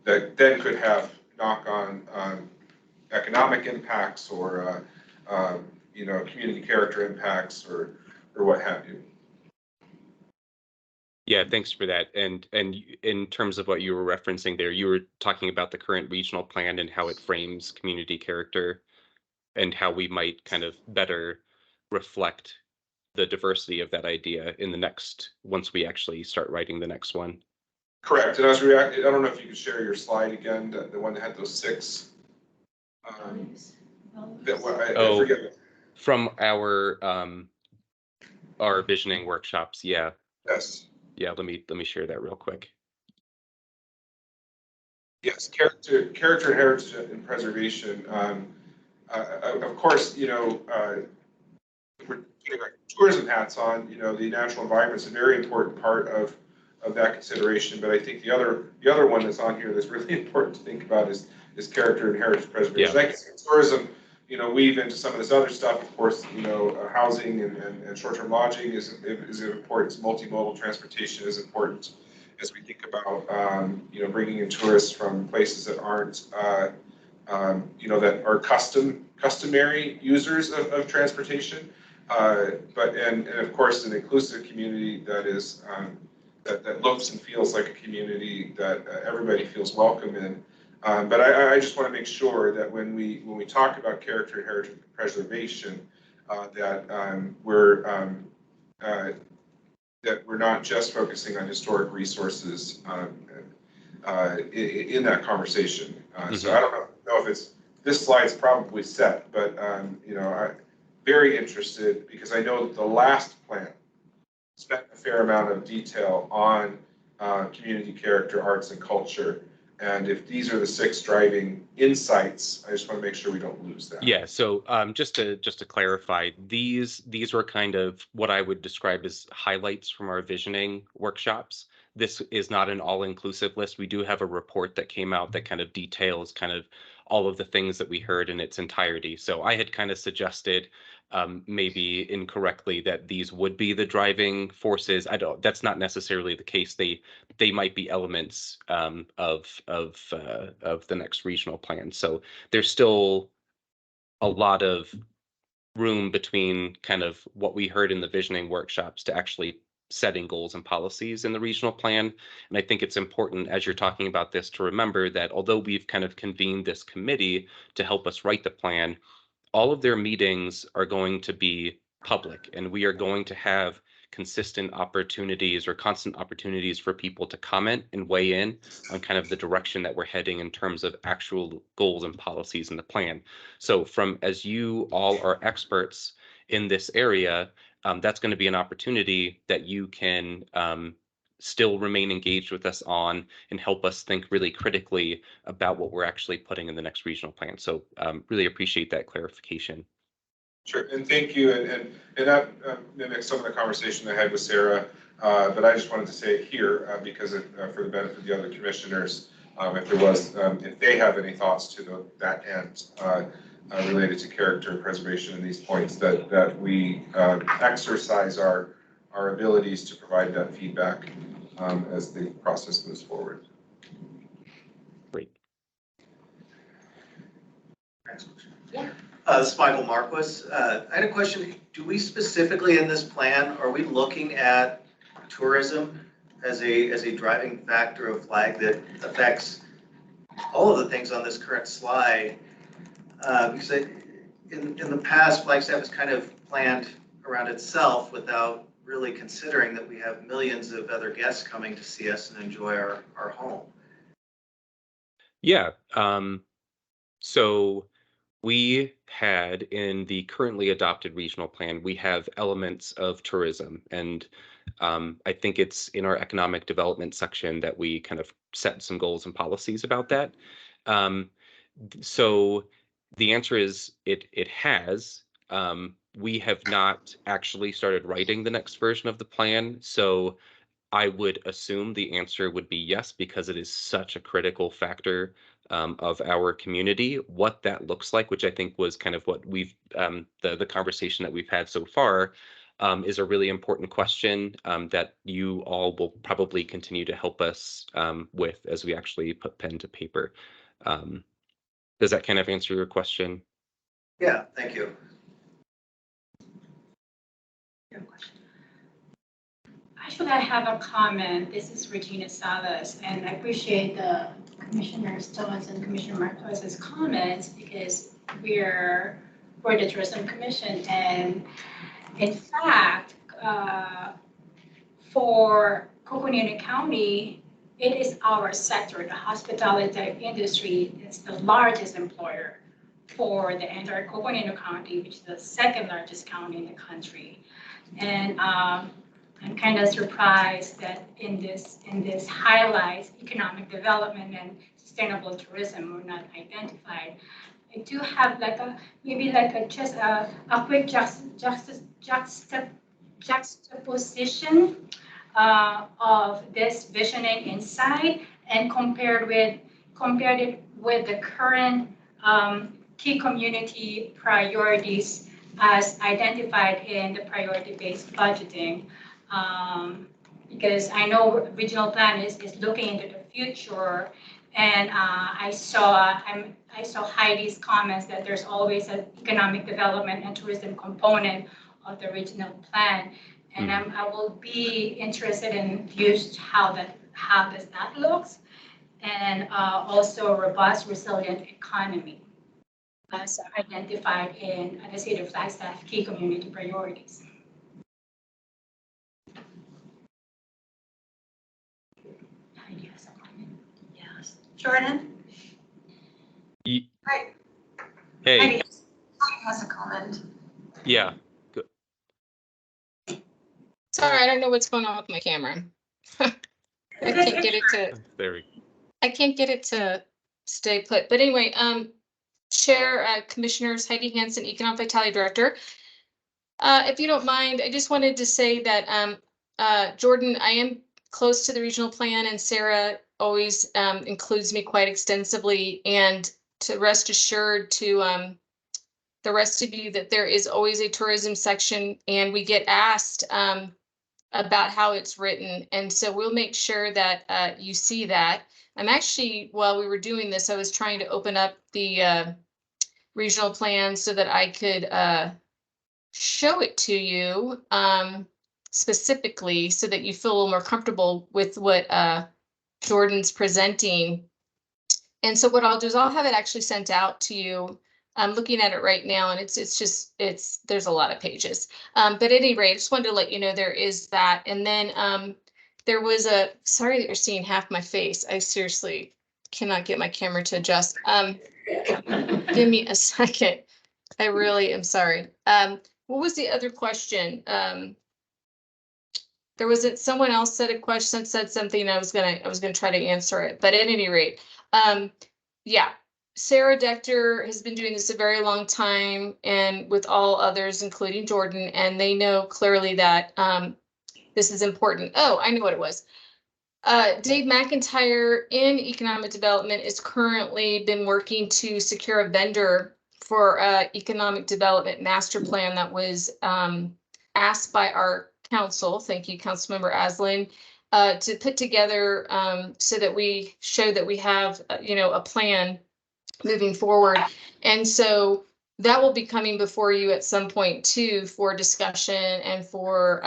that then could have knock-on economic impacts, or community character impacts, or what have you. Yeah, thanks for that. And in terms of what you were referencing there, you were talking about the current regional plan and how it frames community character and how we might kind of better reflect the diversity of that idea in the next, once we actually start writing the next one. Correct. And I was reacting, I don't know if you could share your slide again, the one that had those 6. I forget. From our visioning workshops, yeah. Yes. Yeah, let me share that real quick. Yes, character, heritage, and preservation. Of course, we're putting our tourism hats on. The natural environment is a very important part of that consideration. But I think the other one that's on here that's really important to think about is character and heritage preservation. Yeah. I think tourism, weave into some of this other stuff. Of course, housing and short-term lodging is important. Multimodal transportation is important as we think about bringing in tourists from places that aren't that are customary users of transportation, but of course an inclusive community that is that looks and feels like a community that everybody feels welcome in. But I just want to make sure that when we talk about character and heritage preservation, that we're not just focusing on historic resources in that conversation. So I don't know if this slide's probably set, but I'm very interested, because I know the last plan spent a fair amount of detail on community character, arts, and culture. And if these are the 6 driving insights, I just want to make sure we don't lose that. Yeah. So just to clarify, these were kind of what I would describe as highlights from our visioning workshops. This is not an all-inclusive list. We do have a report that came out that kind of details kind of all of the things that we heard in its entirety. So I had kind of suggested, maybe incorrectly, that these would be the driving forces. That's not necessarily the case. They might be elements of the next regional plan. So there's still a lot of room between kind of what we heard in the visioning workshops to actually setting goals and policies in the regional plan. And I think it's important, as you're talking about this, to remember that although we've kind of convened this committee to help us write the plan, all of their meetings are going to be public, and we are going to have consistent opportunities or constant opportunities for people to comment and weigh in on kind of the direction that we're heading in terms of actual goals and policies in the plan. So as you all are experts in this area, that's going to be an opportunity that you can still remain engaged with us on and help us think really critically about what we're actually putting in the next regional plan. So really appreciate that clarification. Sure, and thank you, and that mimics some of the conversation I had with Sarah, but I just wanted to say it here because for the benefit of the other commissioners, if they have any thoughts to that end related to character preservation and these points, that we exercise our abilities to provide that feedback as the process moves forward. Great. Yeah. This is Michael Marquis. I had a question. Do we specifically in this plan, are we looking at tourism as a driving factor of Flag that affects all of the things on this current slide? Because in the past, Flagstaff has kind of planned around itself without really considering that we have millions of other guests coming to see us and enjoy our home. Yeah. So we had in the currently adopted regional plan, we have elements of tourism. And I think it's in our economic development section that we kind of set some goals and policies about that. So the answer is it has. We have not actually started writing the next version of the plan. So I would assume the answer would be yes, because it is such a critical factor of our community. What that looks like, which I think was kind of what we've, the conversation that we've had so far, is a really important question that you all will probably continue to help us with as we actually put pen to paper. Does that kind of answer your question? Yeah, thank you. Actually, I have a comment. This is Regina Salas, and I appreciate the Commissioner Stone's and Commissioner Marquez's comments because we're the Tourism Commission, and in fact, for Coconino County, it is our sector, the hospitality industry is the largest employer for the entire Coconino County, which is the second largest county in the country. And I'm kind of surprised that in this highlights economic development and sustainable tourism were not identified. I do have like just a quick juxtaposition of this visioning insight and compared it with the current key community priorities as identified in the priority-based budgeting. Because I know regional plan is looking into the future, and I saw Heidi's comments that there's always an economic development and tourism component of the regional plan, and I will be interested in views how does that looks, and also a robust, resilient economy as identified in the City of Flagstaff key community priorities. Heidi has a comment. Yes. Jordan? Hi. Hey. Heidi has a comment. Yeah. Good. Sorry, I don't know what's going on with my camera. I can't get it to. There we go. I can't get it to stay put. But anyway, Chair, Commissioners, Heidi Hansen, Economic Vitality Director. If you don't mind, I just wanted to say that Jordan, I am close to the regional plan, and Sarah always includes me quite extensively. And to rest assured to the rest of you that there is always a tourism section, and we get asked about how it's written. And so we'll make sure that you see that. I'm actually, while we were doing this, I was trying to open up the regional plan so that I could show it to you specifically so that you feel a little more comfortable with what Jordan's presenting. And so what I'll do is I'll have it actually sent out to you. I'm looking at it right now, and there's a lot of pages. But at any rate, I just wanted to let you know there is that. And then there was sorry that you're seeing half my face. I seriously cannot get my camera to adjust. Give me a second. I really am sorry. What was the other question? There was someone else said a question, said something. I was gonna try to answer it, but at any rate, yeah. Sarah Dector has been doing this a very long time, and with all others, including Jordan, and they know clearly that this is important. Oh, I know what it was. Dave McIntyre in Economic Development is currently been working to secure a vendor for Economic Development Master Plan that was asked by our council. Thank you, Councilmember Aslan, to put together so that we show that we have, a plan moving forward. And so that will be coming before you at some point too for discussion and for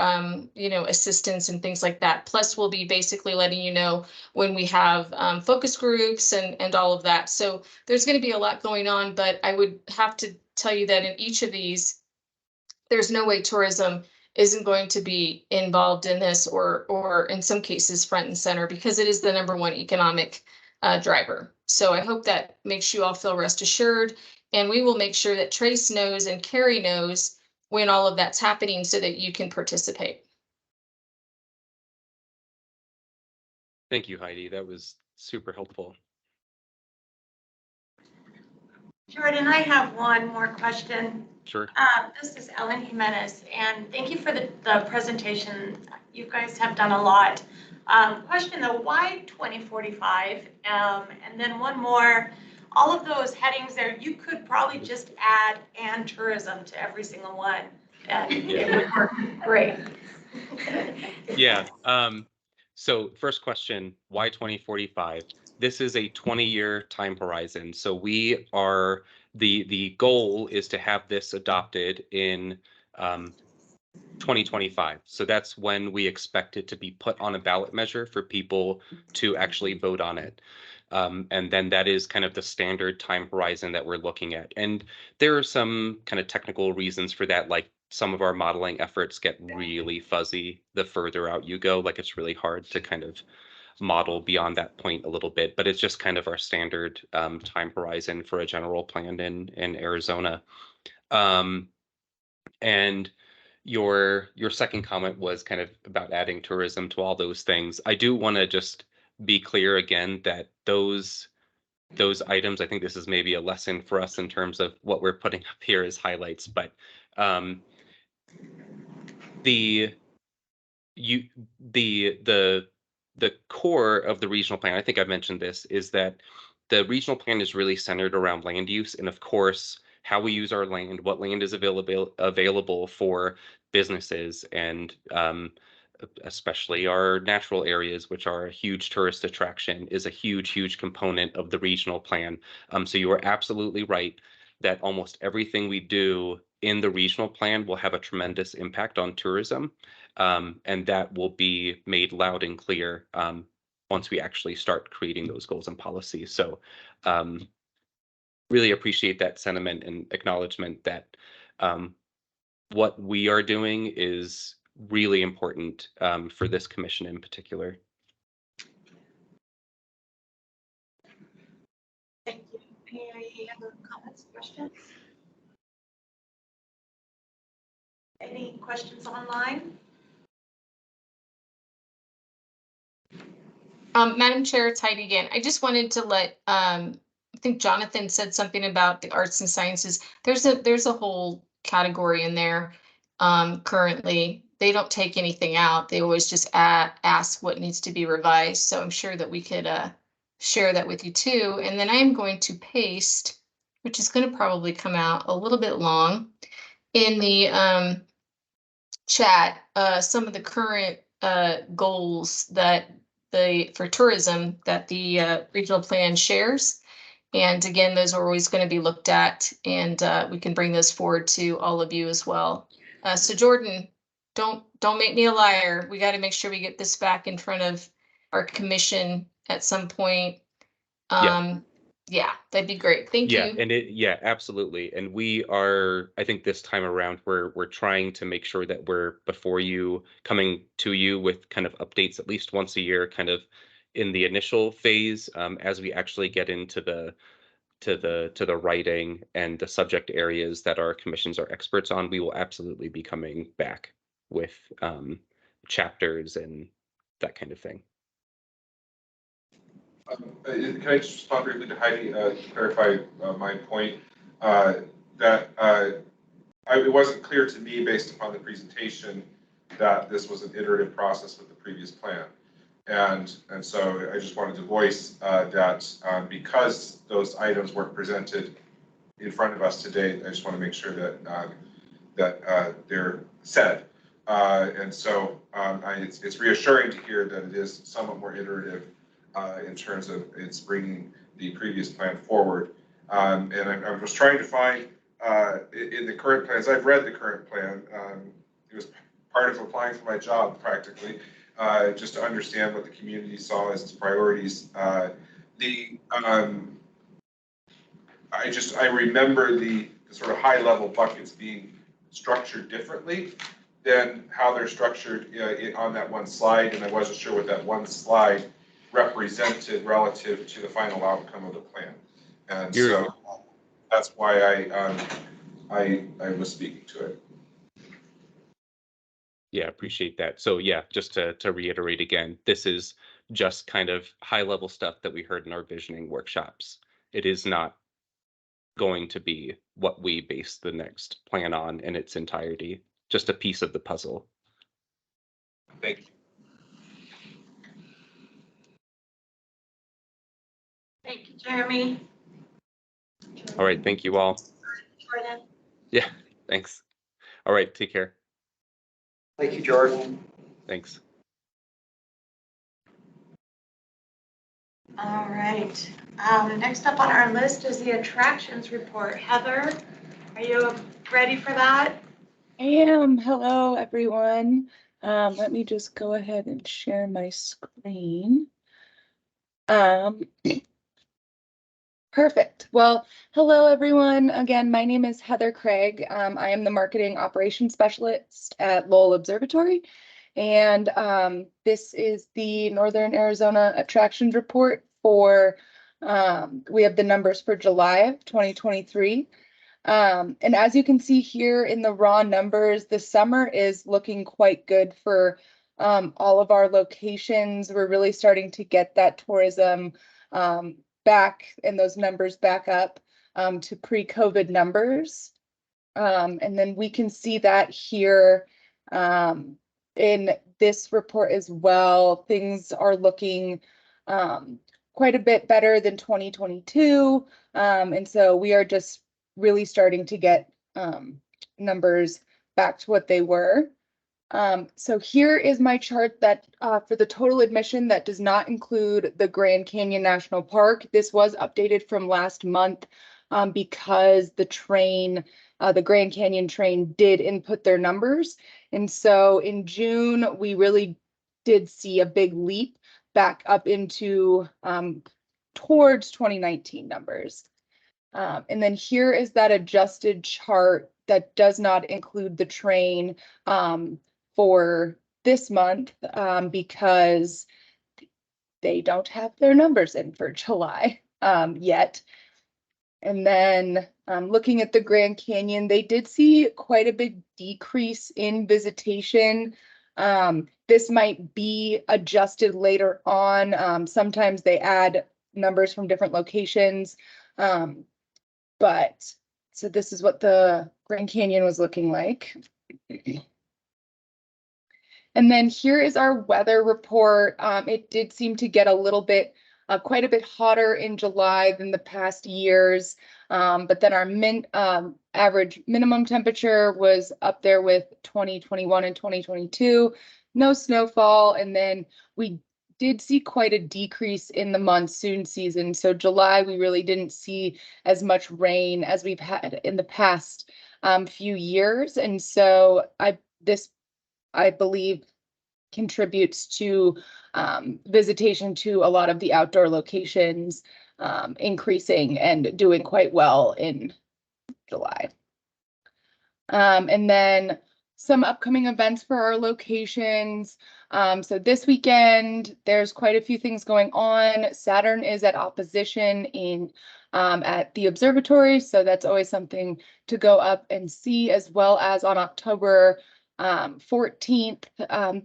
assistance and things like that. Plus, we'll be basically letting you know when we have focus groups and all of that. So there's going to be a lot going on, but I would have to tell you that in each of these, there's no way tourism isn't going to be involved in this, or in some cases front and center, because it is the #1 economic driver. So I hope that makes you all feel rest assured, and we will make sure that Trace knows and Carrie knows when all of that's happening so that you can participate. Thank you, Heidi. That was super helpful. Jordan, I have one more question. Sure. This is Ellen Jimenez, and thank you for the presentation. You guys have done a lot. Question though, why 2045? And then one more, all of those headings there, you could probably just add "and tourism" to every single one, and it would work great. Yeah. So first question, why 2045? This is a 20-year time horizon. So we are, the goal is to have this adopted in 2025. So that's when we expect it to be put on a ballot measure for people to actually vote on it. And then that is kind of the standard time horizon that we're looking at. And there are some kind of technical reasons for that, like some of our modeling efforts get really fuzzy the further out you go. Like it's really hard to kind of model beyond that point a little bit, but it's just kind of our standard time horizon for a general plan in Arizona. And your second comment was kind of about adding tourism to all those things. I do want to just be clear again that those items, I think this is maybe a lesson for us in terms of what we're putting up here as highlights, but the core of the regional plan, I think I've mentioned this, is that the regional plan is really centered around land use and, of course, how we use our land, what land is available for businesses, and especially our natural areas, which are a huge tourist attraction, is a huge component of the regional plan. So you are absolutely right that almost everything we do in the regional plan will have a tremendous impact on tourism. And that will be made loud and clear once we actually start creating those goals and policies. So really appreciate that sentiment and acknowledgement that what we are doing is really important for this commission in particular. Thank you. Any other comments, questions? Any questions online? Madam Chair, it's Heidi again. I just wanted to let, I think Jonathan said something about the arts and sciences. There's a whole category in there currently. They don't take anything out. They always just ask what needs to be revised. So I'm sure that we could share that with you too. And then I'm going to paste, which is going to probably come out a little bit long, in the chat, some of the current goals that for tourism that the regional plan shares. And again, those are always going to be looked at, and we can bring those forward to all of you as well. So Jordan, don't make me a liar. We got to make sure we get this back in front of our commission at some point. Yeah, that'd be great. Thank you. And absolutely. And we are, I think this time around, we're trying to make sure that we're coming to you with kind of updates at least once a year, kind of in the initial phase, as we actually get into the writing and the subject areas that our commissions are experts on. We will absolutely be coming back with chapters and that kind of thing. Can I just respond briefly to Heidi, to clarify my point? That it wasn't clear to me based upon the presentation that this was an iterative process with the previous plan. And so I just wanted to voice that because those items weren't presented in front of us today, I just want to make sure that they're said. And so it's reassuring to hear that it is somewhat more iterative in terms of it's bringing the previous plan forward. And I was trying to find in the current plans, I've read the current plan. It was part of applying for my job practically, just to understand what the community saw as its priorities. I remember the sort of high level buckets being structured differently than how they're structured on that one slide, and I wasn't sure what that one slide represented relative to the final outcome of the plan. And so that's why I was speaking to it. Yeah, appreciate that. So yeah, just to reiterate again, this is just kind of high level stuff that we heard in our visioning workshops. It is not going to be what we base the next plan on in its entirety, just a piece of the puzzle. Thank you. Thank you, Jeremy. All right, thank you all. Jordan. Yeah, thanks. All right, take care. Thank you, Jordan. Thanks. All right. Next up on our list is the attractions report. Heather, are you ready for that? I am. Hello, everyone. Let me just go ahead and share my screen. Perfect. Well, hello, everyone. Again, my name is Heather Craig. I am the Marketing Operations Specialist at Lowell Observatory. And this is the Northern Arizona Attractions Report for, we have the numbers for July of 2023. And as you can see here in the raw numbers, the summer is looking quite good for all of our locations. We're really starting to get that tourism back and those numbers back up to pre-COVID numbers. And then we can see that here in this report as well. Things are looking quite a bit better than 2022. And so we are just really starting to get numbers back to what they were. So here is my chart that for the total admission that does not include the Grand Canyon National Park. This was updated from last month because the train, the Grand Canyon train did input their numbers. And so in June, we really did see a big leap back up into towards 2019 numbers. And then here is that adjusted chart that does not include the train for this month because they don't have their numbers in for July yet. And then looking at the Grand Canyon, they did see quite a big decrease in visitation. This might be adjusted later on. Sometimes they add numbers from different locations. But so this is what the Grand Canyon was looking like. And then here is our weather report. It did seem to get a little bit, quite a bit hotter in July than the past years. But then our average minimum temperature was up there with 2021 and 2022. No snowfall. And then we did see quite a decrease in the monsoon season. So July, we really didn't see as much rain as we've had in the past few years. And so this, I believe, contributes to visitation to a lot of the outdoor locations increasing and doing quite well in July. And then some upcoming events for our locations. So this weekend, there's quite a few things going on. Saturn is at opposition at the observatory, so that's always something to go up and see, as well as on October 14th,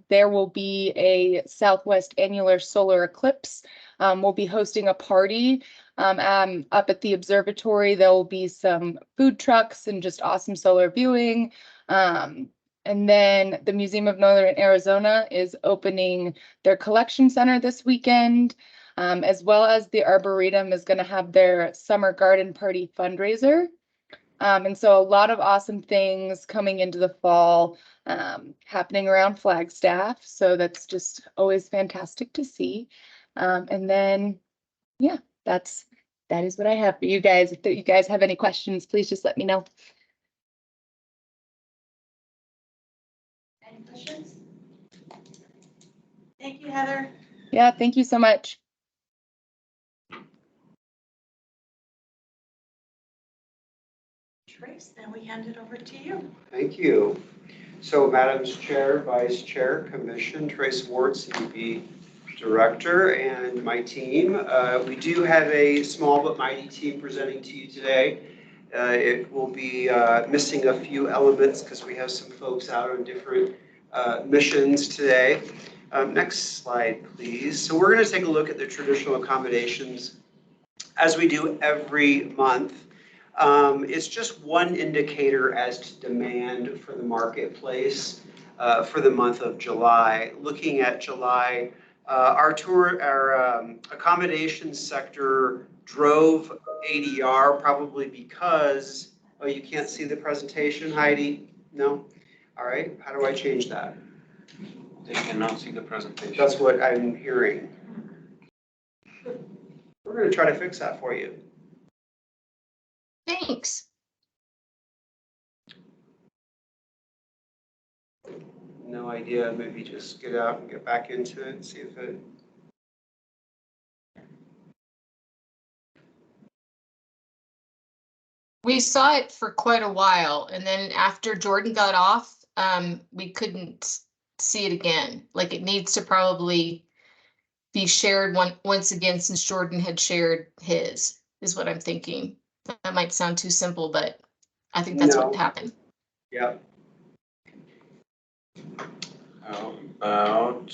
there will be a Southwest Annular Solar Eclipse. We'll be hosting a party up at the observatory. There will be some food trucks and just awesome solar viewing. And then the Museum of Northern Arizona is opening their collection center this weekend, as well as the Arboretum is going to have their summer garden party fundraiser. And so a lot of awesome things coming into the fall, happening around Flagstaff. So that's just always fantastic to see. And then, yeah, that is what I have for you guys. If you guys have any questions, please just let me know. Any questions? Thank you, Heather. Yeah, thank you so much. Trace, then we hand it over to you. Thank you. So Madam Chair, Vice Chair, Commission, Trace Ward, CDB Director, and my team. We do have a small but mighty team presenting to you today. It will be missing a few elements because we have some folks out on different missions today. Next slide, please. So we're going to take a look at the traditional accommodations as we do every month. It's just one indicator as to demand for the marketplace for the month of July. Looking at July, our accommodations sector drove ADR probably because, oh, you can't see the presentation, Heidi? No? All right, how do I change that? They cannot see the presentation. That's what I'm hearing. We're going to try to fix that for you. Thanks. No idea, maybe just get out and get back into it and see if it. We saw it for quite a while, and then after Jordan got off, we couldn't see it again. Like, it needs to probably be shared once again, since Jordan had shared his, is what I'm thinking. That might sound too simple, but I think that's what happened. Yep. How about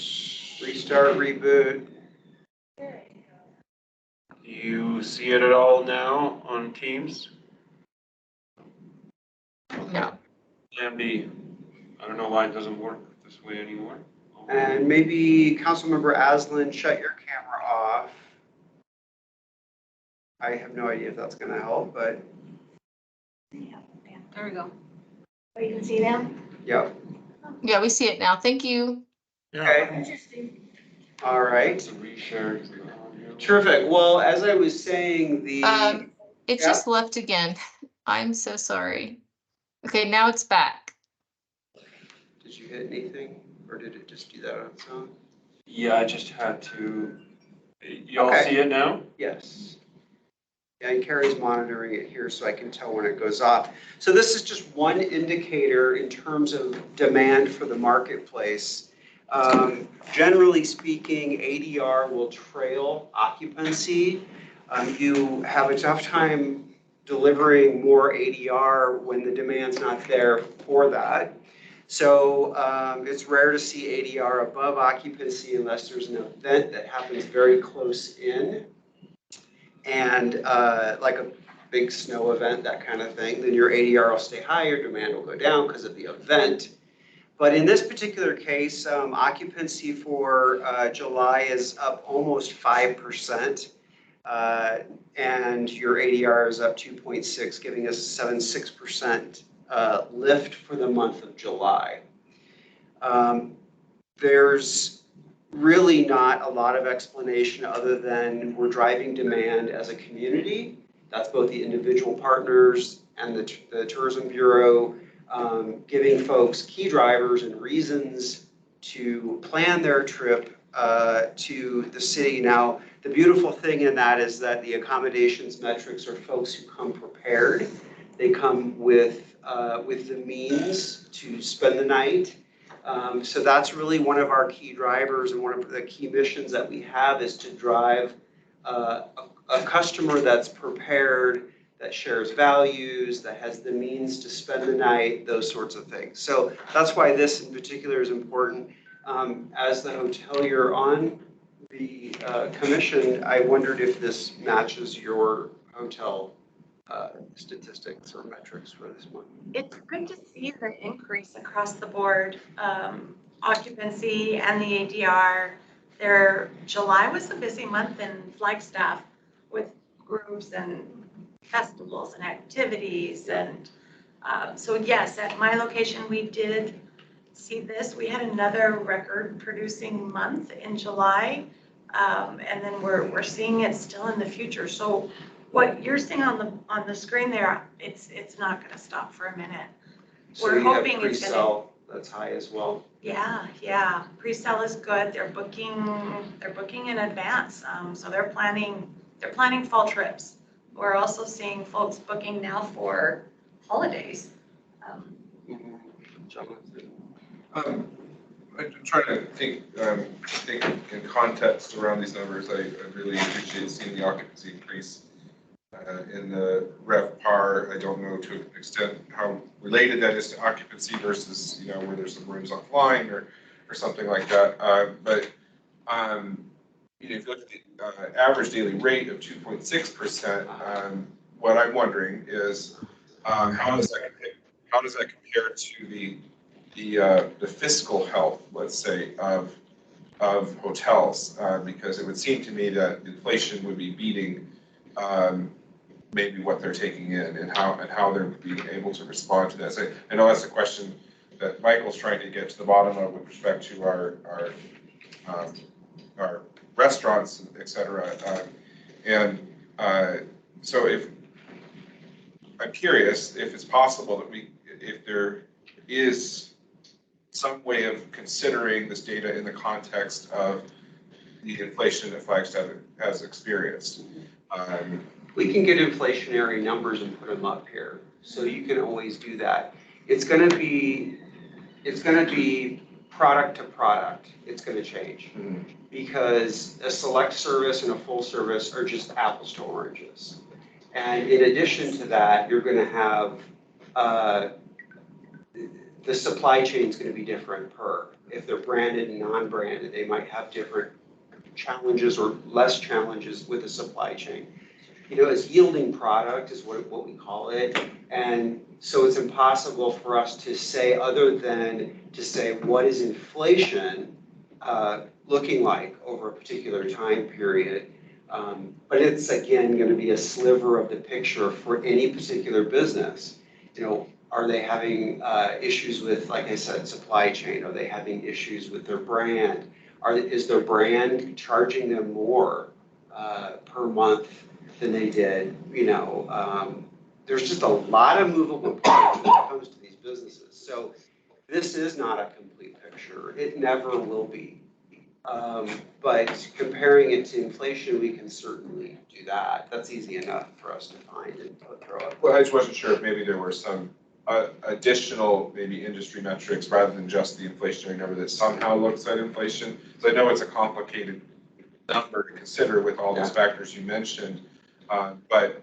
Restart, reboot. do you see it at all now on Teams? No. Plan B. I don't know why it doesn't work this way anymore. And maybe Councilmember Aslan, shut your camera off. I have no idea if that's going to help, but. There we go. Oh, you can see them? Yep. Yeah, we see it now. Thank you. Okay. Interesting. All right. It's a reshare. Terrific. Well, as I was saying, It just left again. I'm so sorry. Okay, now it's back. Did you hit anything, or did it just do that on its own? Yeah, I just had to. Y'all Okay. see it now? Yes. Yeah, and Carrie's monitoring it here so I can tell when it goes off. So this is just one indicator in terms of demand for the marketplace. Generally speaking, ADR will trail occupancy. You have a tough time delivering more ADR when the demand's not there for that. So it's rare to see ADR above occupancy unless there's an event that happens very close in. And like a big snow event, that kind of thing, then your ADR will stay high, your demand will go down because of the event. But in this particular case, occupancy for July is up almost 5%, and your ADR is up 2.6, giving us a 7.6% lift for the month of July. There's really not a lot of explanation other than we're driving demand as a community. That's both the individual partners and the Tourism Bureau, giving folks key drivers and reasons to plan their trip to the city. Now, the beautiful thing in that is that the accommodations metrics are folks who come prepared. They come with the means to spend the night. So that's really one of our key drivers, and one of the key missions that we have is to drive a customer that's prepared, that shares values, that has the means to spend the night, those sorts of things. So that's why this in particular is important. As the hotelier on the commission, I wondered if this matches your hotel statistics or metrics for this month. It's good to see the increase across the board, occupancy and the ADR. July was a busy month in Flagstaff with groups and festivals and activities. And so yes, at my location, we did see this. We had another record producing month in July. And then we're seeing it still in the future. So what you're seeing on the screen there, it's not going to stop for a minute. So We're you have hoping it's gonna. pre-sale that's high as well. Yeah. Pre-sale is good. They're booking in advance. So they're planning fall trips. We're also seeing folks booking now for holidays. Jonathan. I'm trying to think in context around these numbers. I really appreciate seeing the occupancy increase in the RevPAR. I don't know to an extent how related that is to occupancy versus, where there's some rooms offline or something like that. But if you look at the average daily rate of 2.6%, what I'm wondering is how does that compare to the fiscal health, let's say, of hotels? Because it would seem to me that inflation would be beating maybe what they're taking in and how they're being able to respond to that. So I know that's a question that Michael's trying to get to the bottom of with respect to our restaurants, et cetera. So I'm curious if it's possible that if there is some way of considering this data in the context of the inflation that Flagstaff has experienced. We can get inflationary numbers and put them up here, so you can always do that. It's going to be product to product. It's going to change because a select service and a full service are just apples to oranges. And in addition to that, you're going to have the supply chain is going to be different per. If they're branded and non-branded, they might have different challenges or less challenges with the supply chain. It's yielding product is what we call it. And so it's impossible for us to say other than to say what is inflation looking like over a particular time period. But it's, again, going to be a sliver of the picture for any particular business. Are they having issues with, like I said, supply chain? Are they having issues with their brand? Is their brand charging them more per month than they did? There's just a lot of movable parts when it comes to these businesses. So this is not a complete picture. It never will be. But comparing it to inflation, we can certainly do that. That's easy enough for us to find and throw up. Well, I just wasn't sure if maybe there were some additional maybe industry metrics rather than just the inflationary number that somehow looks at inflation. So I know it's a complicated number to consider with all those factors you mentioned. But,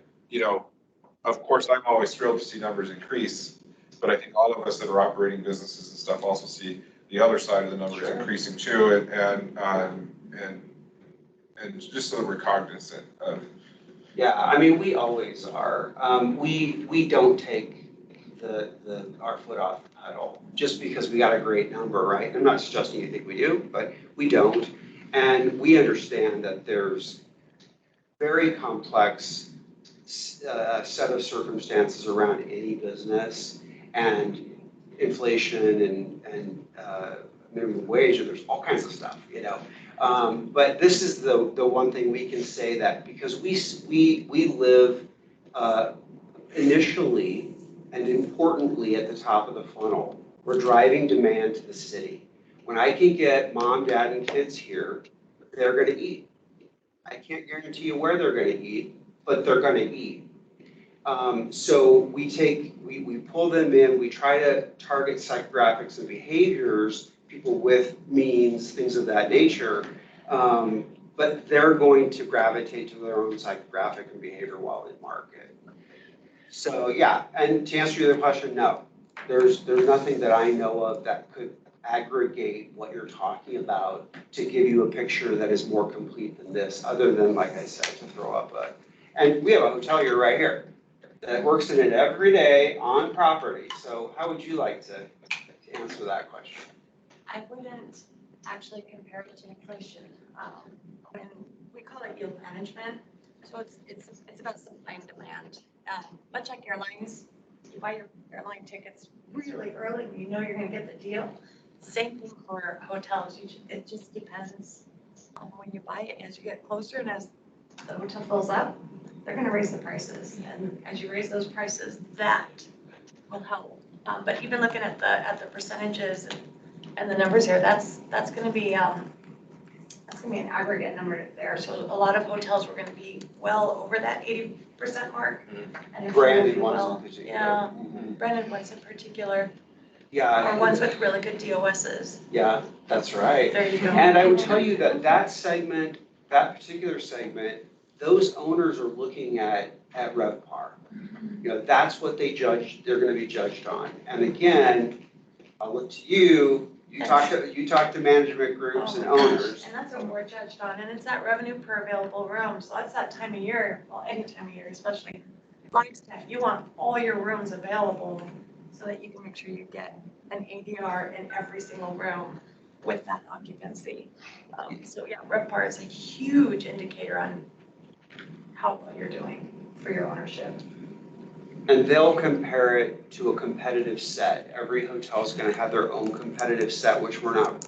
of course, I'm always thrilled to see numbers increase. But I think all of us that are operating businesses and stuff also see the other side of the numbers increasing too, and just so that we're cognizant of. Yeah, we always are. We don't take our foot off the pedal just because we got a great number, right? I'm not suggesting you think we do, but we don't. And we understand that there's very complex set of circumstances around any business, and inflation and minimum wage, and there's all kinds of stuff, But this is the one thing we can say, that because we live initially and importantly at the top of the funnel. We're driving demand to the city. When I can get mom, dad, and kids here, they're going to eat. I can't guarantee you where they're going to eat, but they're going to eat. So we pull them in, we try to target psychographics and behaviors, people with means, things of that nature, but they're going to gravitate to their own psychographic and behavior while in market. So, yeah, and to answer your other question, no. There's nothing that I know of that could aggregate what you're talking about to give you a picture that is more complete than this, other than, like I said, to throw up and we have a hotelier right here that works in it every day on property. So how would you like to answer that question? I wouldn't actually compare it to inflation. When we call it yield management, so it's about supply and demand. Much like airlines, you buy your airline tickets really early, and you know you're going to get the deal. Same thing for hotels. It just depends on when you buy it. As you get closer and as the hotel fills up, they're going to raise the prices, and as you raise those prices, that will help. But even looking at the percentages and the numbers here, that's going to be an aggregate number there. So a lot of hotels were going to be well over that 80% mark. And if Branded you ones will, in particular. yeah, branded ones in particular, Yeah. or ones with really good DOSs. Yeah, that's right. There you go. And I would tell you that segment, that particular segment, those owners are looking at RevPAR. You know, that's what they're gonna be judged on. And again, I'll look to you, you talk to management groups and owners. And that's what we're judged on, and it's that revenue per available room, so that's that time of year, well, any time of year, especially Flagstaff, you want all your rooms available so that you can make sure you get an ADR in every single room with that occupancy. So yeah, RevPAR is a huge indicator on how well you're doing for your ownership. And they'll compare it to a competitive set. Every hotel's gonna have their own competitive set, which we're not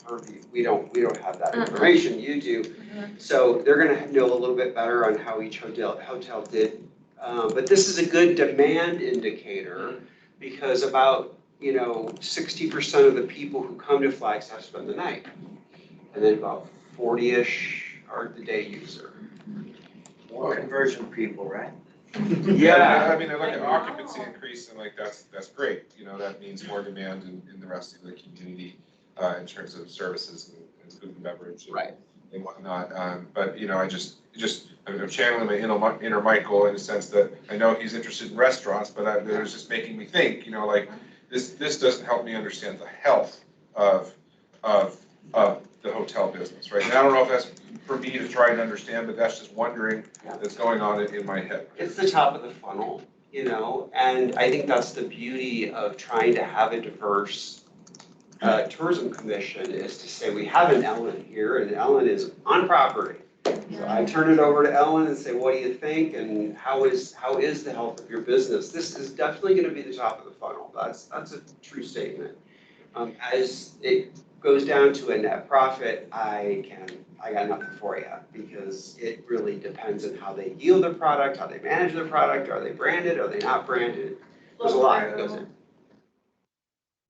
purview. We don't have that information, you do. So they're gonna know a little bit better on how each hotel did. But this is a good demand indicator because about, 60% of the people who come to Flagstaff spend the night. And then about 40-ish are the day user. More conversion people, right? Yeah. I mean, I look at occupancy increase and that's great. That means more demand in the rest of the community in terms of services and food and beverage and whatnot. But, I'm channeling my inner Michael in the sense that I know he's interested in restaurants, but it was just making me think, this doesn't help me understand the health of the hotel business, right? And I don't know if that's for me to try and understand, but that's just wondering that's going on in my head. It's the top of the funnel, and I think that's the beauty of trying to have a diverse tourism commission is to say we have an Ellen here, and Ellen is on property. So I turn it over to Ellen and say, what do you think, and how is the health of your business? This is definitely going to be the top of the funnel. That's a true statement. As it goes down to a net profit, I got nothing for you because it really depends on how they yield their product, how they manage their product, are they branded, are they not branded? There's a lot that goes in.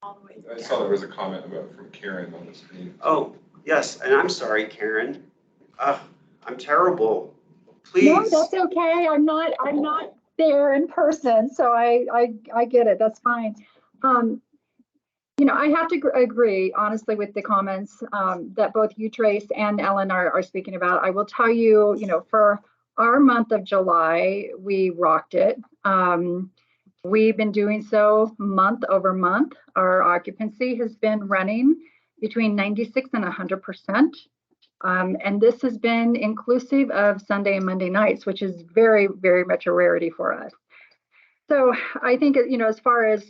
I saw there was a comment from Karen on the screen. Oh, yes, and I'm sorry, Karen. I'm terrible. Please. No, that's okay. I'm not there in person, so I get it. That's fine. I have to agree, honestly, with the comments that both you, Trace, and Ellen are speaking about. I will tell you, for our month of July, we rocked it. We've been doing so month over month. Our occupancy has been running between 96 and 100%. And this has been inclusive of Sunday and Monday nights, which is very, very much a rarity for us. So I think, as far as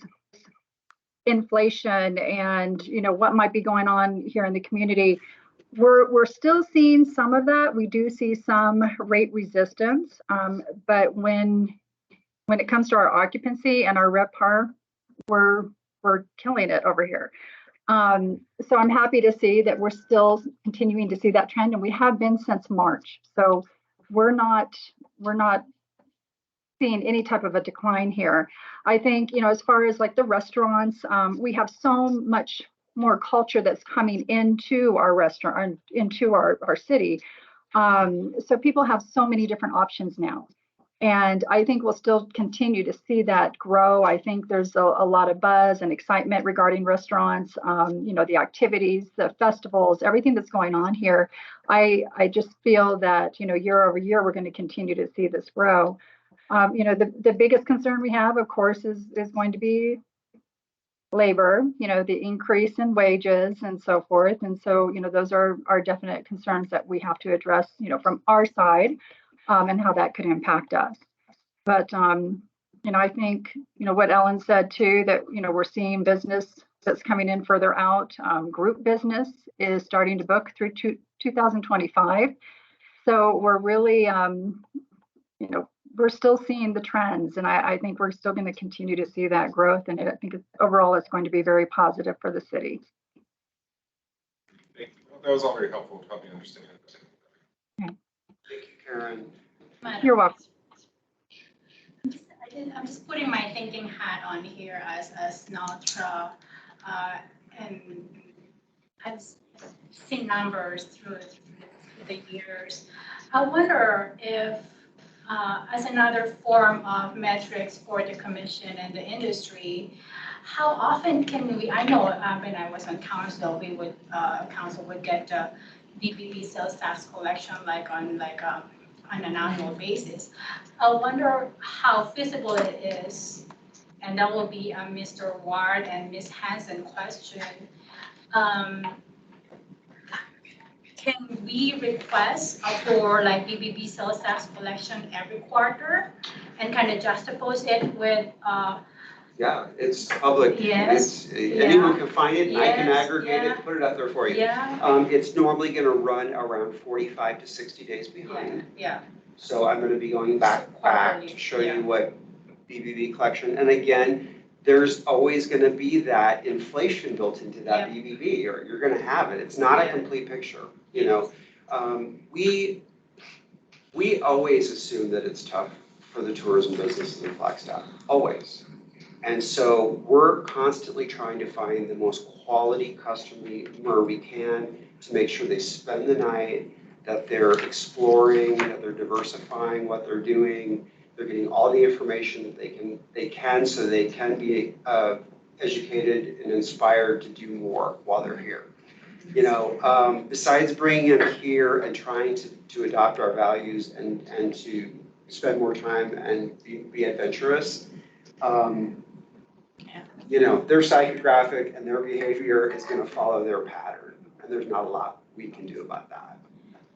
inflation and, what might be going on here in the community, we're still seeing some of that. We do see some rate resistance, but when it comes to our occupancy and our RevPAR, we're killing it over here. So I'm happy to see that we're still continuing to see that trend, and we have been since March. So we're not seeing any type of a decline here. I think, as far as like the restaurants, we have so much more culture that's coming into our restaurant, into our city. So people have so many different options now. And I think we'll still continue to see that grow. I think there's a lot of buzz and excitement regarding restaurants, the activities, the festivals, everything that's going on here. I just feel that, year over year, we're going to continue to see this grow. The biggest concern we have, of course, is going to be labor, the increase in wages and so forth. And so, those are definite concerns that we have to address, from our side, and how that could impact us. But, I think, what Ellen said too, that, we're seeing business that's coming in further out. Group business is starting to book through 2025. So we're really, we're still seeing the trends, and I think we're still going to continue to see that growth. And I think overall it's going to be very positive for the city. Thank you. Well, that was all very helpful to help me understand. Thank you, Karen. You're welcome. I'm just putting my thinking hat on here as NALTRA, and I've seen numbers through the years. I wonder if, as another form of metrics for the commission and the industry, how often can we, I know when I was on council, council would get the BBB sales tax collection on an annual basis. I wonder how feasible it is, and that will be a Mr. Ward and Ms. Hansen question. Can we request for BBB sales tax collection every quarter and kind of juxtapose it with Yeah, it's public. Yes. Anyone can find it, and I can Yes, aggregate it, put it out there for you. Yeah. It's normally going to run around 45 to 60 days behind. Yeah. So I'm going to be going back to show you what BBB collection. And again, there's always going to be that inflation built into that BBB, or you're going to have it. It's not a complete picture. We always assume that it's tough for the tourism businesses in Flagstaff, always. And so we're constantly trying to find the most quality customer we can to make sure they spend the night, that they're exploring, that they're diversifying what they're doing. They're getting all the information that they can so they can be educated and inspired to do more while they're here. Besides bringing them here and trying to adopt our values and to spend more time and be adventurous, their psychographic and their behavior is going to follow their pattern, and there's not a lot we can do about that.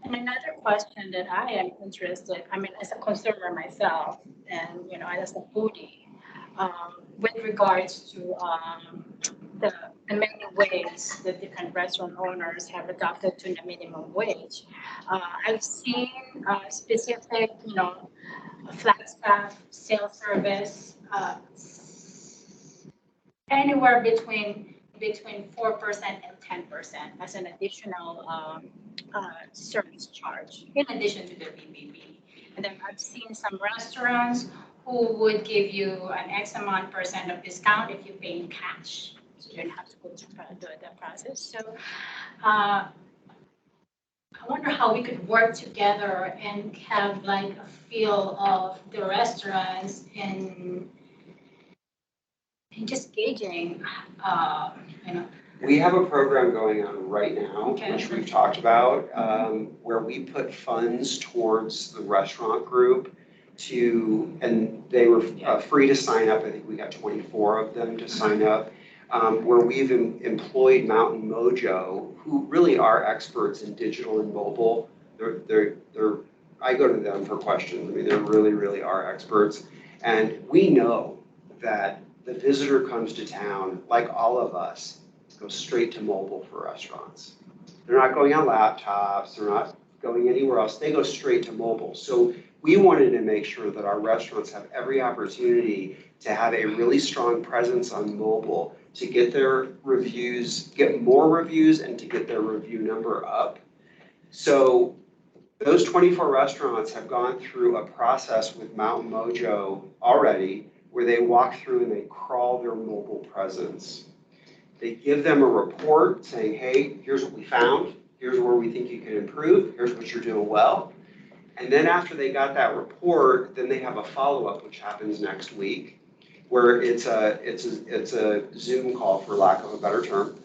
And another question that I am interested, as a consumer myself, and as a foodie, with regards to the many ways that different restaurant owners have adopted to the minimum wage. I've seen specific, Flagstaff sales service anywhere between 4% and 10% as an additional service charge, in addition to the BBB. And then I've seen some restaurants who would give you an X amount % of discount if you pay in cash. So you don't have to go through the process. So I wonder how we could work together and have a feel of the restaurants and just gauging, We have a program going on right now, which we've talked about, where we put funds towards the restaurant group and they were free to sign up. I think we got 24 of them to sign up, where we've employed Mountain Mojo, who really are experts in digital and mobile. I go to them for questions. They really, really are experts. And we know that the visitor comes to town, like all of us, go straight to mobile for restaurants. They're not going on laptops, they're not going anywhere else, they go straight to mobile. So we wanted to make sure that our restaurants have every opportunity to have a really strong presence on mobile, to get their reviews, get more reviews, and to get their review number up. So those 24 restaurants have gone through a process with Mountain Mojo already, where they walk through and they crawl their mobile presence. They give them a report saying, hey, here's what we found, here's where we think you can improve, here's what you're doing well. And then after they got that report, then they have a follow-up, which happens next week, where it's a Zoom call, for lack of a better term.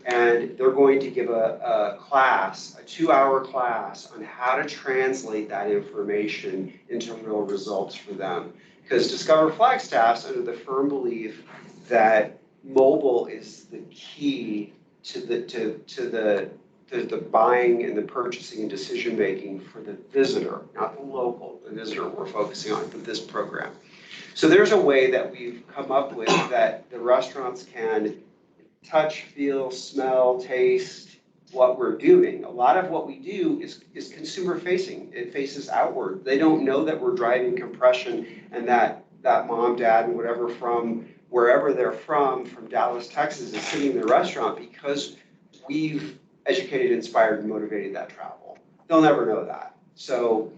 And they're going to give a class, a 2-hour class on how to translate that information into real results for them. Because Discover Flagstaff's under the firm belief that mobile is the key to the buying and the purchasing and decision making for the visitor, not the local, the visitor we're focusing on for this program. So there's a way that we've come up with that the restaurants can touch, feel, smell, taste what we're doing. A lot of what we do is consumer facing. It faces outward. They don't know that we're driving compression and that mom, dad, and whatever from wherever they're from Dallas, Texas, is sitting in the restaurant because we've educated, inspired, and motivated that travel. They'll never know that. So,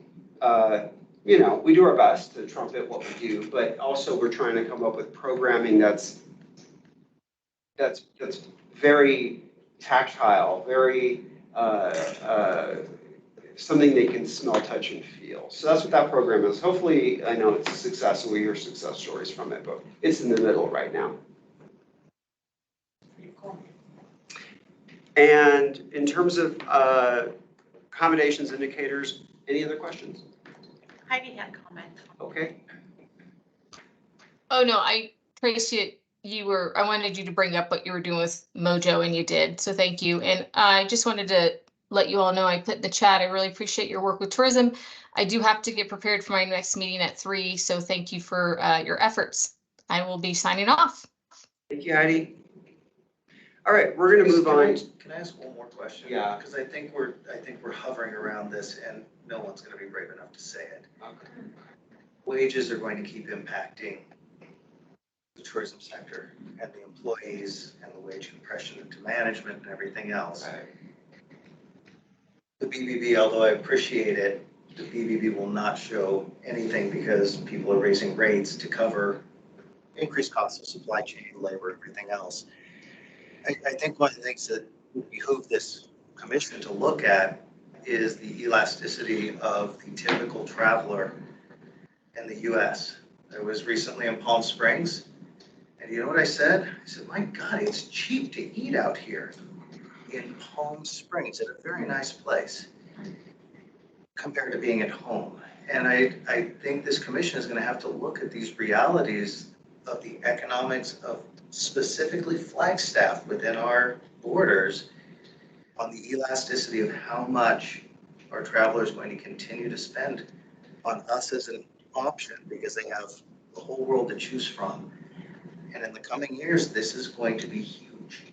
you know, we do our best to trumpet what we do, but also we're trying to come up with programming that's very tactile, very something they can smell, touch, and feel. So that's what that program is. Hopefully, I know it's a success, and we hear success stories from it, but it's in the middle right now. And in terms of accommodations indicators, any other questions? Heidi had a comment. Okay. Oh, no, Tracy, I wanted you to bring up what you were doing with Mojo, and you did. So thank you. And I just wanted to let you all know, I put in the chat, I really appreciate your work with tourism. I do have to get prepared for my next meeting at 3. So thank you for your efforts. I will be signing off. Thank you, Heidi. All right, we're going to move on. Can I ask one more question? Yeah. Because I think we're hovering around this, and no one's going to be brave enough to say it. Okay. Wages are going to keep impacting the tourism sector and the employees and the wage compression into management and everything else. Right. The BBB, although I appreciate it, the BBB will not show anything because people are raising rates to cover increased costs of supply chain, labor, everything else. I think one of the things that would behoove this commission to look at is the elasticity of the typical traveler in the U.S. I was recently in Palm Springs, and you know what I said? I said, my God, it's cheap to eat out here in Palm Springs at a very nice place compared to being at home. And I think this commission is going to have to look at these realities of the economics of specifically Flagstaff within our borders on the elasticity of how much our travelers are going to continue to spend on us as an option because they have the whole world to choose from. And in the coming years, this is going to be huge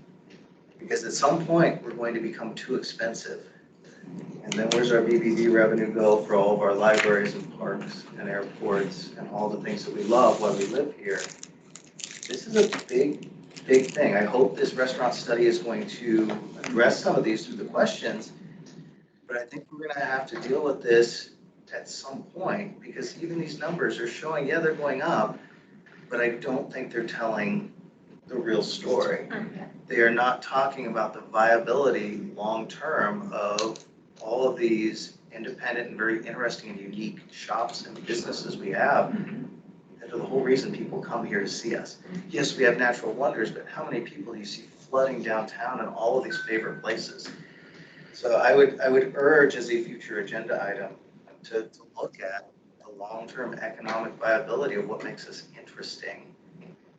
because at some point we're going to become too expensive. And then where's our BBB revenue go for all of our libraries and parks and airports and all the things that we love while we live here? This is a big, big thing. I hope this restaurant study is going to address some of these through the questions, but I think we're going to have to deal with this at some point because even these numbers are showing, yeah, they're going up, but I don't think they're telling the real story. They are not talking about the viability long-term of all of these independent and very interesting and unique shops and businesses we have. That are the whole reason people come here to see us. Yes, we have natural wonders, but how many people do you see flooding downtown and all of these favorite places? So I would urge as a future agenda item to look at the long-term economic viability of what makes us interesting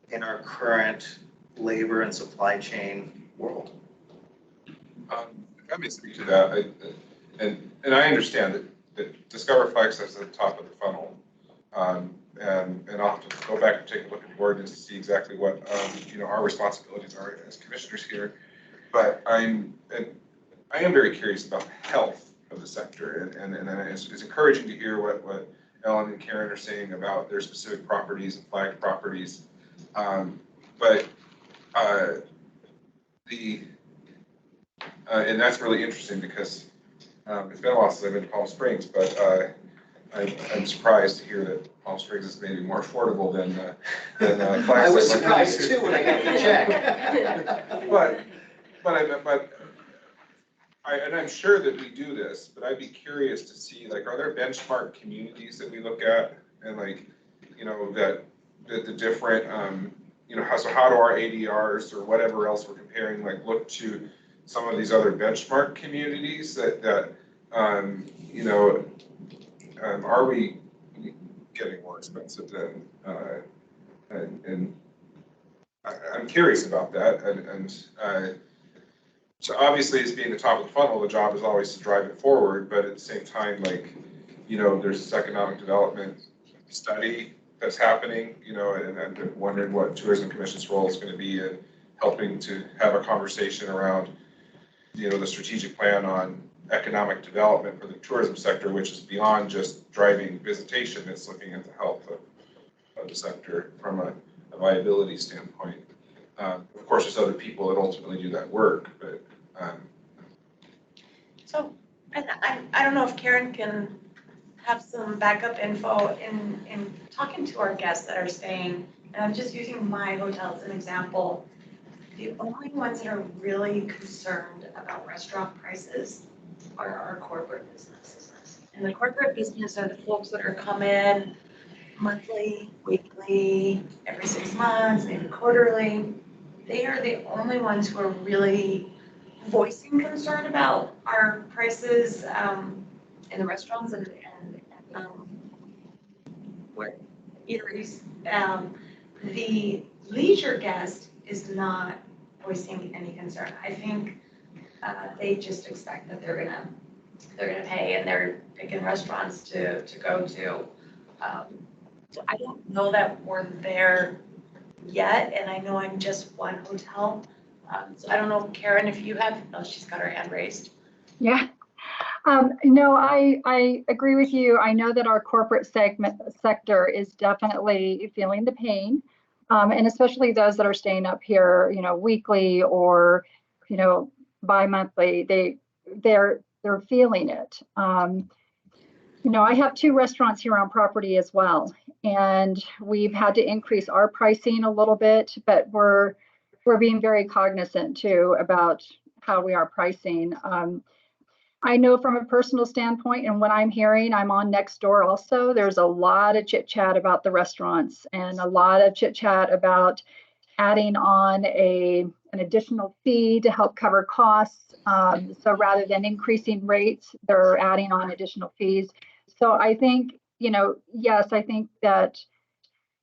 in our current labor and supply chain world. If I may speak to that, and I understand that Discover Flagstaff is at the top of the funnel. And I'll have to go back and take a look at the ordinance to see exactly what our responsibilities are as commissioners here. But I am very curious about the health of the sector, and it's encouraging to hear what Ellen and Karen are saying about their specific properties and flagged properties. And that's really interesting because it's been a while since I've been to Palm Springs, but I'm surprised to hear that Palm Springs is maybe more affordable than Flagstaff. I was surprised too when I got the check. And I'm sure that we do this, but I'd be curious to see, like, are there benchmark communities that we look at and, like, that the different, how do our ADRs or whatever else we're comparing, like, look to some of these other benchmark communities that are we getting more expensive than, and I'm curious about that, and so obviously, as being the top of the funnel, the job is always to drive it forward, but at the same time, like, there's this economic development study that's happening, and I'm wondering what Tourism Commission's role is going to be in helping to have a conversation around, the strategic plan on economic development for the tourism sector, which is beyond just driving visitation. It's looking at the health of the sector from a viability standpoint. Of course, there's other people that ultimately do that work, but. So I don't know if Karen can have some backup info in talking to our guests that are staying, and I'm just using my hotel as an example. The only ones that are really concerned about restaurant prices are our corporate businesses. And the corporate business are the folks that are coming monthly, weekly, every 6 months, maybe quarterly. They are the only ones who are really voicing concern about our prices in the restaurants and where eateries. The leisure guest is not voicing any concern. I think they just expect that they're gonna pay, and they're picking restaurants to go to. So I don't know that we're there yet, and I know I'm just one hotel. So I don't know, Karen, if you have, oh, she's got her hand raised. Yeah. No, I agree with you. I know that our corporate sector is definitely feeling the pain. And especially those that are staying up here, weekly or, bi-monthly, they're feeling it. I have 2 restaurants here on property as well, and we've had to increase our pricing a little bit, but we're being very cognizant too about how we are pricing. I know from a personal standpoint, and what I'm hearing, I'm on Nextdoor also, there's a lot of chit chat about the restaurants and a lot of chit chat about adding on an additional fee to help cover costs. So rather than increasing rates, they're adding on additional fees. So I think, yes, I think that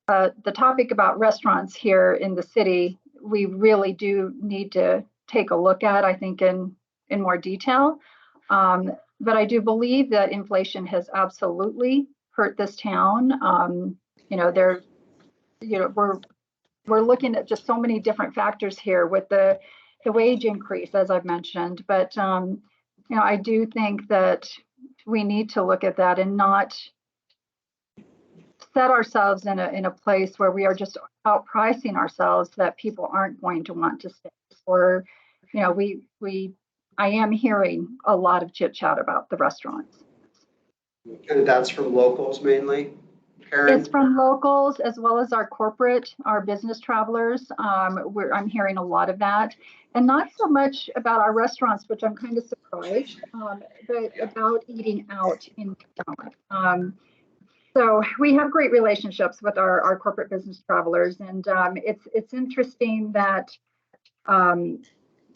the topic about restaurants here in the city, we really do need to take a look at, I think, in more detail. But I do believe that inflation has absolutely hurt this town. We're looking at just so many different factors here with the wage increase, as I've mentioned. But I do think that we need to look at that and not set ourselves in a place where we are just outpricing ourselves that people aren't going to want to stay. Or, I am hearing a lot of chit chat about the restaurants. And that's from locals mainly, Karen? It's from locals as well as our business travelers. I'm hearing a lot of that, and not so much about our restaurants, which I'm kind of surprised, but about eating out in town. So we have great relationships with our corporate business travelers, and it's interesting that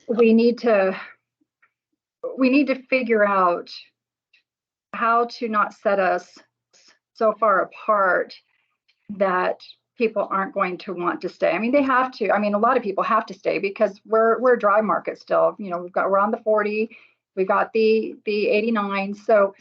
we need to figure out how to not set us so far apart that people aren't going to want to stay. I mean, they have to. I mean, a lot of people have to stay because we're a dry market still. We're on the 40, we've got the 89. So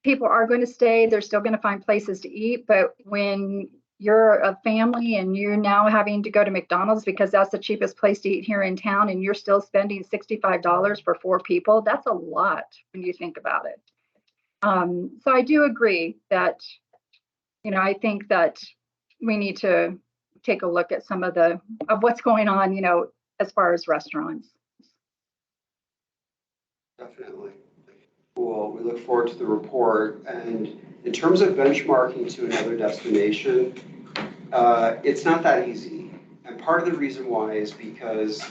people are going to stay. They're still going to find places to eat. But when you're a family and you're now having to go to McDonald's because that's the cheapest place to eat here in town, and you're still spending $65 for 4 people, that's a lot when you think about it. So I do agree that, I think that we need to take a look at some of what's going on, as far as restaurants. Definitely. Cool. We look forward to the report. And in terms of benchmarking to another destination, it's not that easy. And part of the reason why is because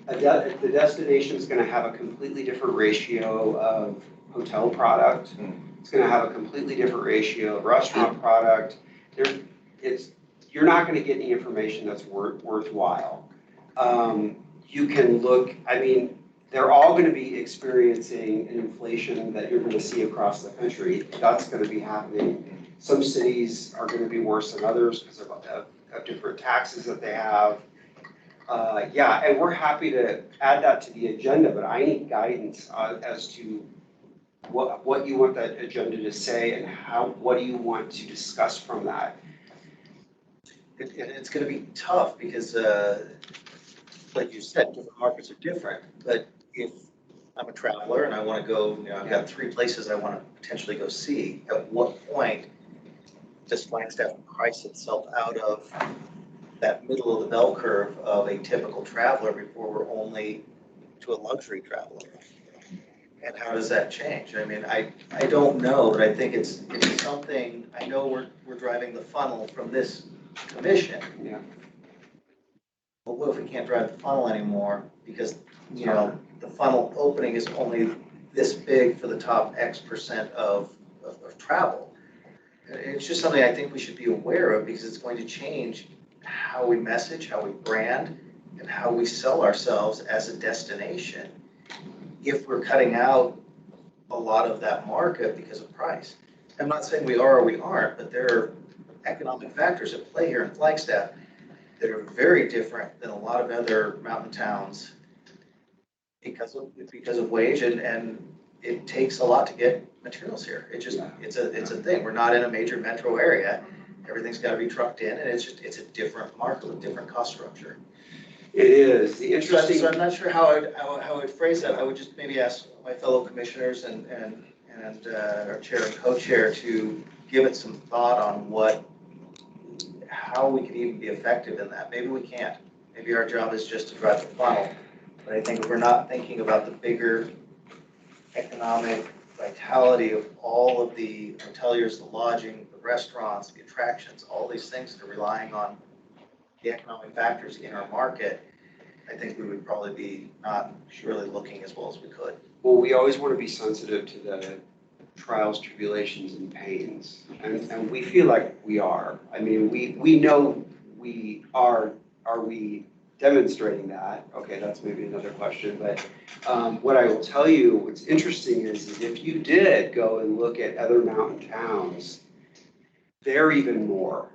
the destination is going to have a completely different ratio of hotel product. It's going to have a completely different ratio of restaurant product. you're not gonna get any information that's worthwhile. You can look, I mean, they're all gonna be experiencing an inflation that you're gonna see across the country. That's gonna be happening. Some cities are gonna be worse than others because of different taxes that they have. Yeah, and we're happy to add that to the agenda, but I need guidance as to what you want that agenda to say and what do you want to discuss from that? It's gonna be tough because, like you said, different markets are different. But if I'm a traveler and I wanna go, I've got 3 places I wanna potentially go see, at what point does Flagstaff price itself out of that middle of the bell curve of a typical traveler before we're only to a luxury traveler? And how does that change? I mean, I don't know, but I think it's something, I know we're driving the funnel from this commission. Yeah. But what if we can't drive the funnel anymore because, the funnel opening is only this big for the top X% of travel? It's just something I think we should be aware of because it's going to change how we message, how we brand, and how we sell ourselves as a destination if we're cutting out a lot of that market because of price. I'm not saying we are or we aren't, but there are economic factors at play here in Flagstaff that are very different than a lot of other mountain towns because of wage and it takes a lot to get materials here. It's a thing. We're not in a major metro area. Everything's got to be trucked in, and it's a different market with different cost structure. It is. The interesting. So I'm not sure how I'd phrase that. I would just maybe ask my fellow commissioners and our chair and co-chair to give it some thought on how we could even be effective in that. Maybe we can't. Maybe our job is just to drive the funnel. But I think if we're not thinking about the bigger economic vitality of all of the hoteliers, the lodging, the restaurants, the attractions, all these things that are relying on the economic factors in our market, I think we would probably be not really looking as well as we could. Well, we always want to be sensitive to the trials, tribulations, and pains, and we feel like we are. I mean, we know we are. Are we demonstrating that? Okay, that's maybe another question. But what I will tell you, what's interesting is if you did go and look at other mountain towns, they're even more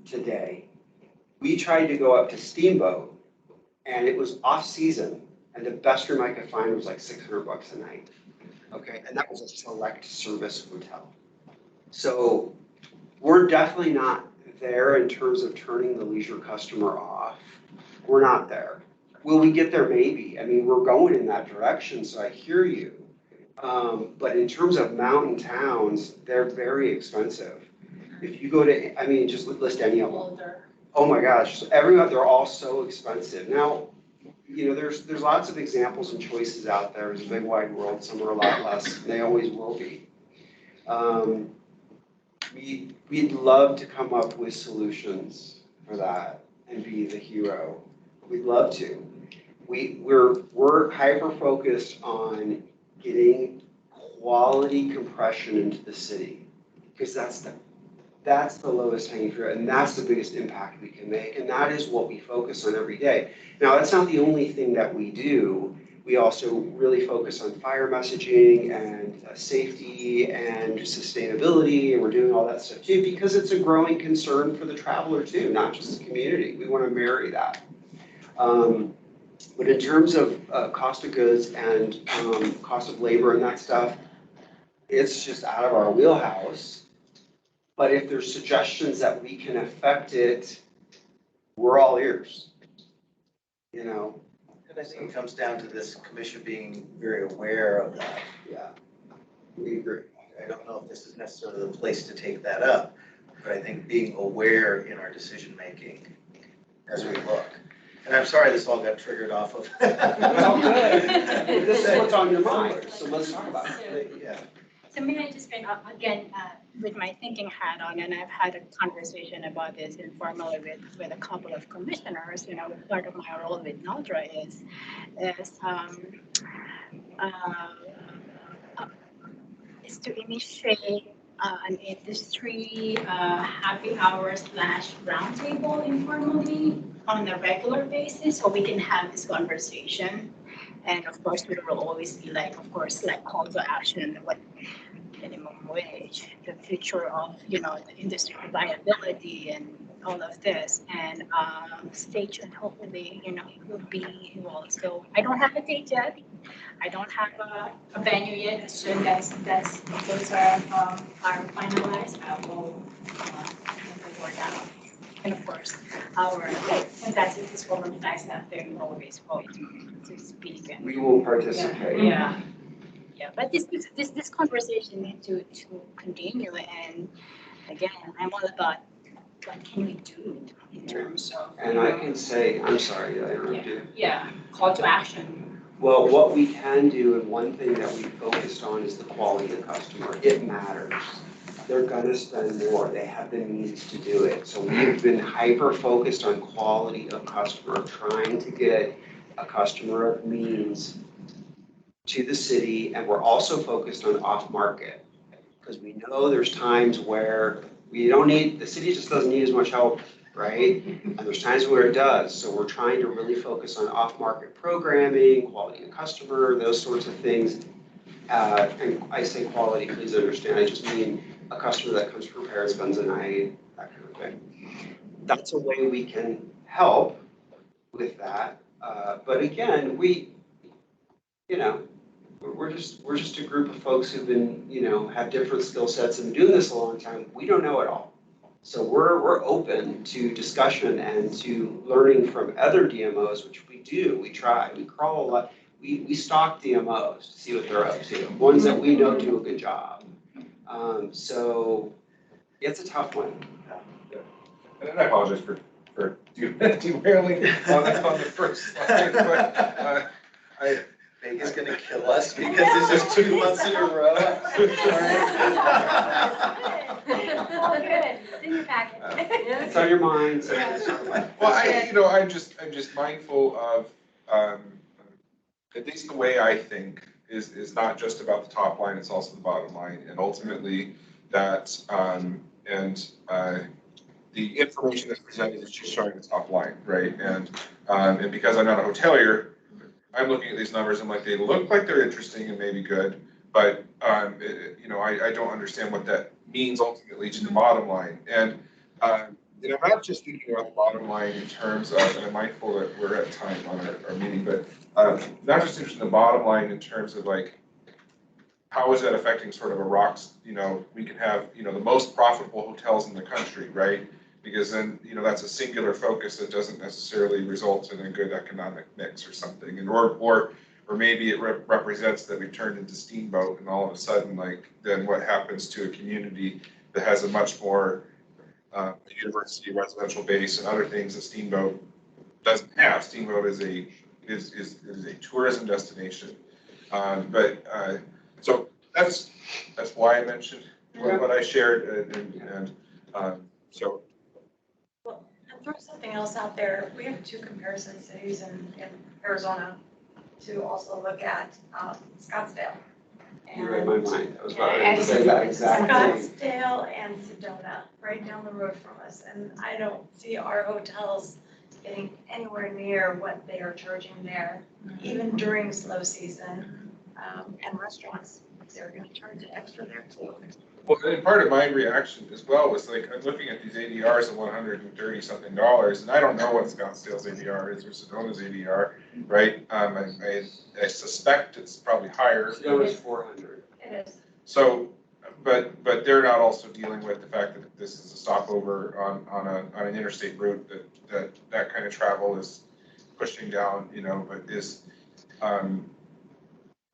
today. We tried to go up to Steamboat, and it was off season, and the best room I could find was like $600 a night. Okay, and that was a select service hotel. So we're definitely not there in terms of turning the leisure customer off. We're not there. Will we get there? Maybe. I mean, we're going in that direction, so I hear you. But in terms of mountain towns, they're very expensive. If you go to, I mean, just list any of them. Oh my gosh, so they're all so expensive. Now, there's lots of examples and choices out there. It's a big wide world. Some are a lot less. They always will be. We'd love to come up with solutions for that and be the hero. We'd love to. We're hyper focused on getting quality compression into the city because that's the lowest hanging fruit, and that's the biggest impact we can make, and that is what we focus on every day. Now, that's not the only thing that we do. We also really focus on fire messaging and safety and sustainability, and we're doing all that stuff too because it's a growing concern for the traveler too, not just the community. We want to marry that. But in terms of cost of goods and cost of labor and that stuff, it's just out of our wheelhouse. But if there's suggestions that we can affect it, we're all ears. And I think it comes down to this commission being very aware of that. Yeah, we agree. I don't know if this is necessarily the place to take that up, but I think being aware in our decision making as we look. And I'm sorry this all got triggered off of. It's all good. This is what's on your mind, so let's talk about it. Yeah. So may I just bring up again with my thinking hat on, and I've had a conversation about this informally with a couple of commissioners. Part of my role with NALDRA is to initiate an industry happy hour / roundtable informally on a regular basis, so we can have this conversation. And of course, there will always be like, of course, like call to action, what minimum wage, the future of, the industry viability and all of this. And stay tuned, hopefully, it will be well. So I don't have a date yet. I don't have a venue yet. As soon as those are finalized, I will put the word out. And of course, our fantastic fiscal and Flagstaff, they're always going to speak. And We will participate. yeah. But this conversation needs to continue. And again, I'm all about what can we do in terms of. And I can say, I'm sorry, I interrupted you. Yeah, call to action. Well, what we can do, and one thing that we focused on is the quality of the customer. It matters. They're gonna spend more. They have the means to do it. So we've been hyper-focused on quality of customer, trying to get a customer of means to the city, and we're also focused on off-market. Because we know there's times where the city just doesn't need as much help, right? And there's times where it does. So we're trying to really focus on off-market programming, quality of customer, those sorts of things. And I say quality, please understand, I just mean a customer that comes prepared, spends the night, that kind of thing. That's a way we can help with that. But again, we're just a group of folks who've been, have different skill sets and been doing this a long time. We don't know it all. So we're open to discussion and to learning from other DMOs, which we do. We try. We crawl a lot. We stalk DMOs to see what they're up to. Ones that we know do a good job. So it's a tough one. And I apologize for derailing on the first slide, but Vegas gonna kill us because this is 2 months in a row. Oh, good. It's in your packet. It's on your mind. Well, I'm just mindful of, at least the way I think is not just about the top line, it's also the bottom line. And ultimately that, the information that's presented is just showing the top line, right? And because I'm not a hotelier, I'm looking at these numbers, I'm like, they look like they're interesting and maybe good, but, I don't understand what that means ultimately to the bottom line. And I'm not just thinking about the bottom line in terms of, and I'm mindful that we're at time on our meeting, but not just interested in the bottom line in terms of like, how is that affecting sort of a rocks, we can have, the most profitable hotels in the country, right? Because then, that's a singular focus that doesn't necessarily result in a good economic mix or something. And or maybe it represents that we've turned into Steamboat and all of a sudden, like, then what happens to a community that has a much more university residential base and other things that Steamboat doesn't have. Steamboat is a tourism destination. So that's why I mentioned what I shared so. Well, and throw something else out there. We have 2 comparison cities in Arizona to also look at, Scottsdale. You read my mind. I was about And to say that exactly. Scottsdale and Sedona, right down the road from us. And I don't see our hotels getting anywhere near what they are charging there, even during slow season. And restaurants, they're gonna charge an extra there too. Well, and part of my reaction as well was like, I'm looking at these ADRs of $130 something, and I don't know what Scottsdale's ADR is or Sedona's ADR, right? I suspect it's probably higher. Sedona's 400. It is. So, but they're not also dealing with the fact that this is a stopover on an interstate route that kind of travel is pushing down, but is,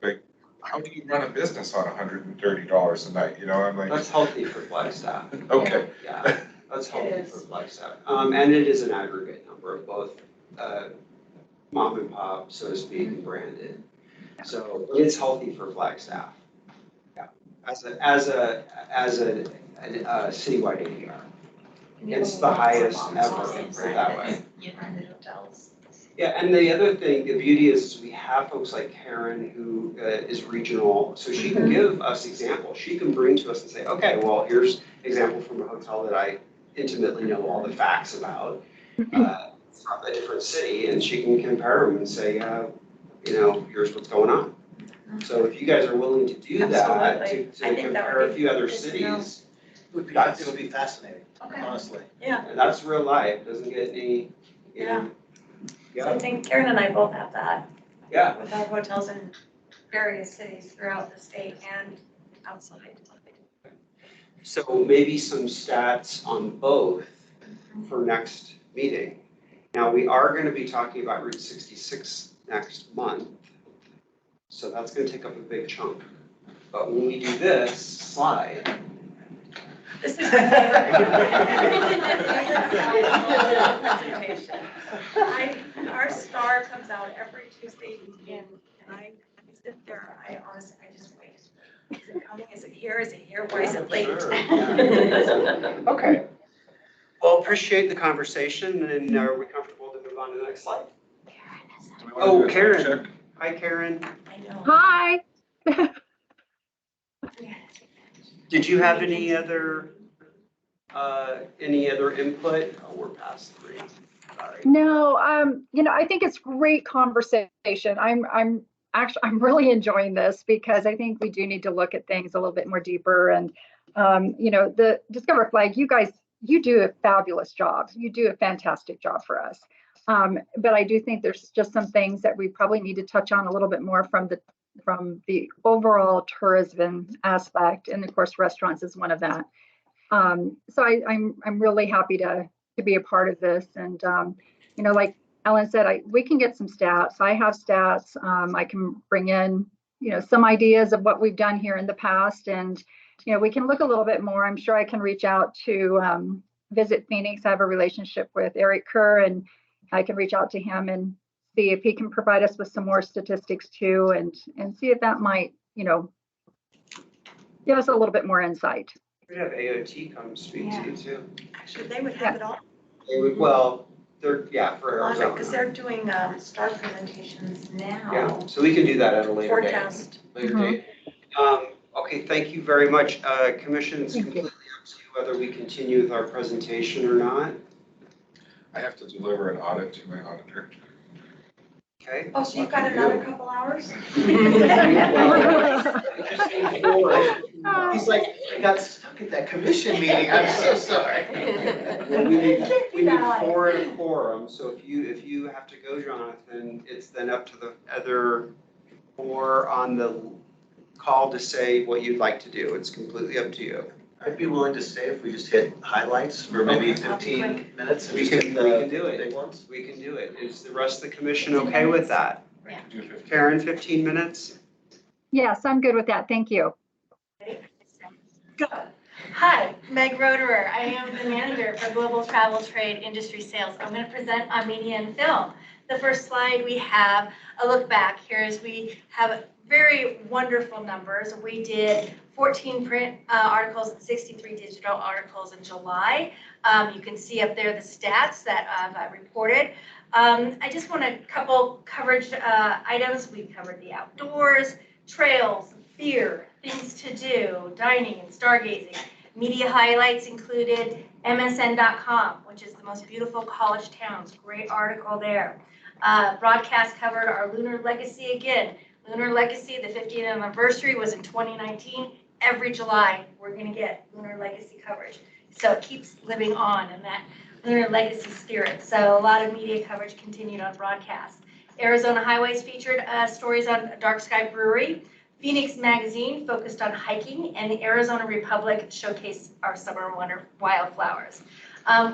like, how do you run a business on $130 a night? I'm like. That's healthy for Flagstaff. Okay. Yeah, that's healthy for Flagstaff. And it is an aggregate number of both mom and pop, so to speak, and branded. So it's healthy for Flagstaff. Yeah, as a citywide ADR. It's the highest ever, put it that way. Branded hotels. Yeah, and the other thing, the beauty is we have folks like Karen who is regional, so she can give us examples. She can bring to us and say, okay, well, here's example from a hotel that I intimately know all the facts about from a different city, and she can compare them and say, here's what's going on. So if you guys are willing to do that, Absolutely. to I think that compare a would few other good to know. cities, It would be fascinating, Okay. honestly. Yeah, and that's real life, doesn't get any, you know. so I think Karen and I both have that Yeah, with our hotels in various cities throughout the state and outside. so maybe some stats on both for next meeting. Now, we are gonna be talking about Route 66 next month, so that's gonna take up a big chunk. But when we do this slide, This is my presentation. Our star comes out every Tuesday and I sit there, I honestly, I just wait. Is it coming? Is it here? Is it here? Why is it late? Sure, okay. Well, appreciate the conversation, and are we comfortable to move on to the next slide? Oh, Karen. Hi, Karen. I know. Hi. Did you have any other input? Oh, we're past 3. Sorry. No, I think it's great conversation. I'm really enjoying this because I think we do need to look at things a little bit more deeper. And, the Discover Flag, you do a fabulous job. You do a fantastic job for us. But I do think there's just some things that we probably need to touch on a little bit more from the overall tourism aspect. And of course, restaurants is one of that. So I'm really happy to be a part of this. And, like Ellen said, we can get some stats. I have stats. I can bring in, some ideas of what we've done here in the past. And, we can look a little bit more. I'm sure I can reach out to Visit Phoenix. I have a relationship with Eric Kerr, and I can reach out to him and see if he can provide us with some more statistics too, and see if that might, give us a little bit more insight. We'd have AOT come speak to you too. Actually, they would have it all. They would, well, they're, for A lot of it, Arizona. because they're doing star presentations now. Yeah, so we can do that at a later date. Forecast. Later date. Okay, thank you very much. Commission, it's completely up to you whether we continue with our presentation or not. I have to deliver an audit to my auditor. Okay. Oh, so you've got another couple hours? He's like, I got stuck at that commission meeting, I'm so sorry. We need 4 and a quorum, so if you have to go, Jonathan, it's then up to the other 4 on the call to say what you'd like to do. It's completely up to you. I'd be willing to stay if we just hit highlights for maybe 15 minutes. And We just can hit the do it. big ones. We can do it. Is the rest of the commission okay with that? Yeah. Do 15. Karen, 15 minutes? Yes, I'm good with that. Thank you. Go. Hi, Meg Roederer. I am the manager for Global Travel Trade Industry Sales. I'm going to present on media and film. The first slide, we have a look back. We have very wonderful numbers. We did 14 print articles and 63 digital articles in July. You can see up there the stats that I've reported. I just want a couple coverage items. We covered the outdoors, trails, beer, things to do, dining and stargazing. Media highlights included MSN.com, which is the most beautiful college towns. Great article there. Broadcast covered our Lunar Legacy again. Lunar Legacy, the 50th anniversary was in 2019. Every July, we're going to get Lunar Legacy coverage. So it keeps living on in that Lunar Legacy spirit. So a lot of media coverage continued on broadcast. Arizona Highways featured stories on Dark Sky Brewery. Phoenix Magazine focused on hiking, and the Arizona Republic showcased our summer wildflowers.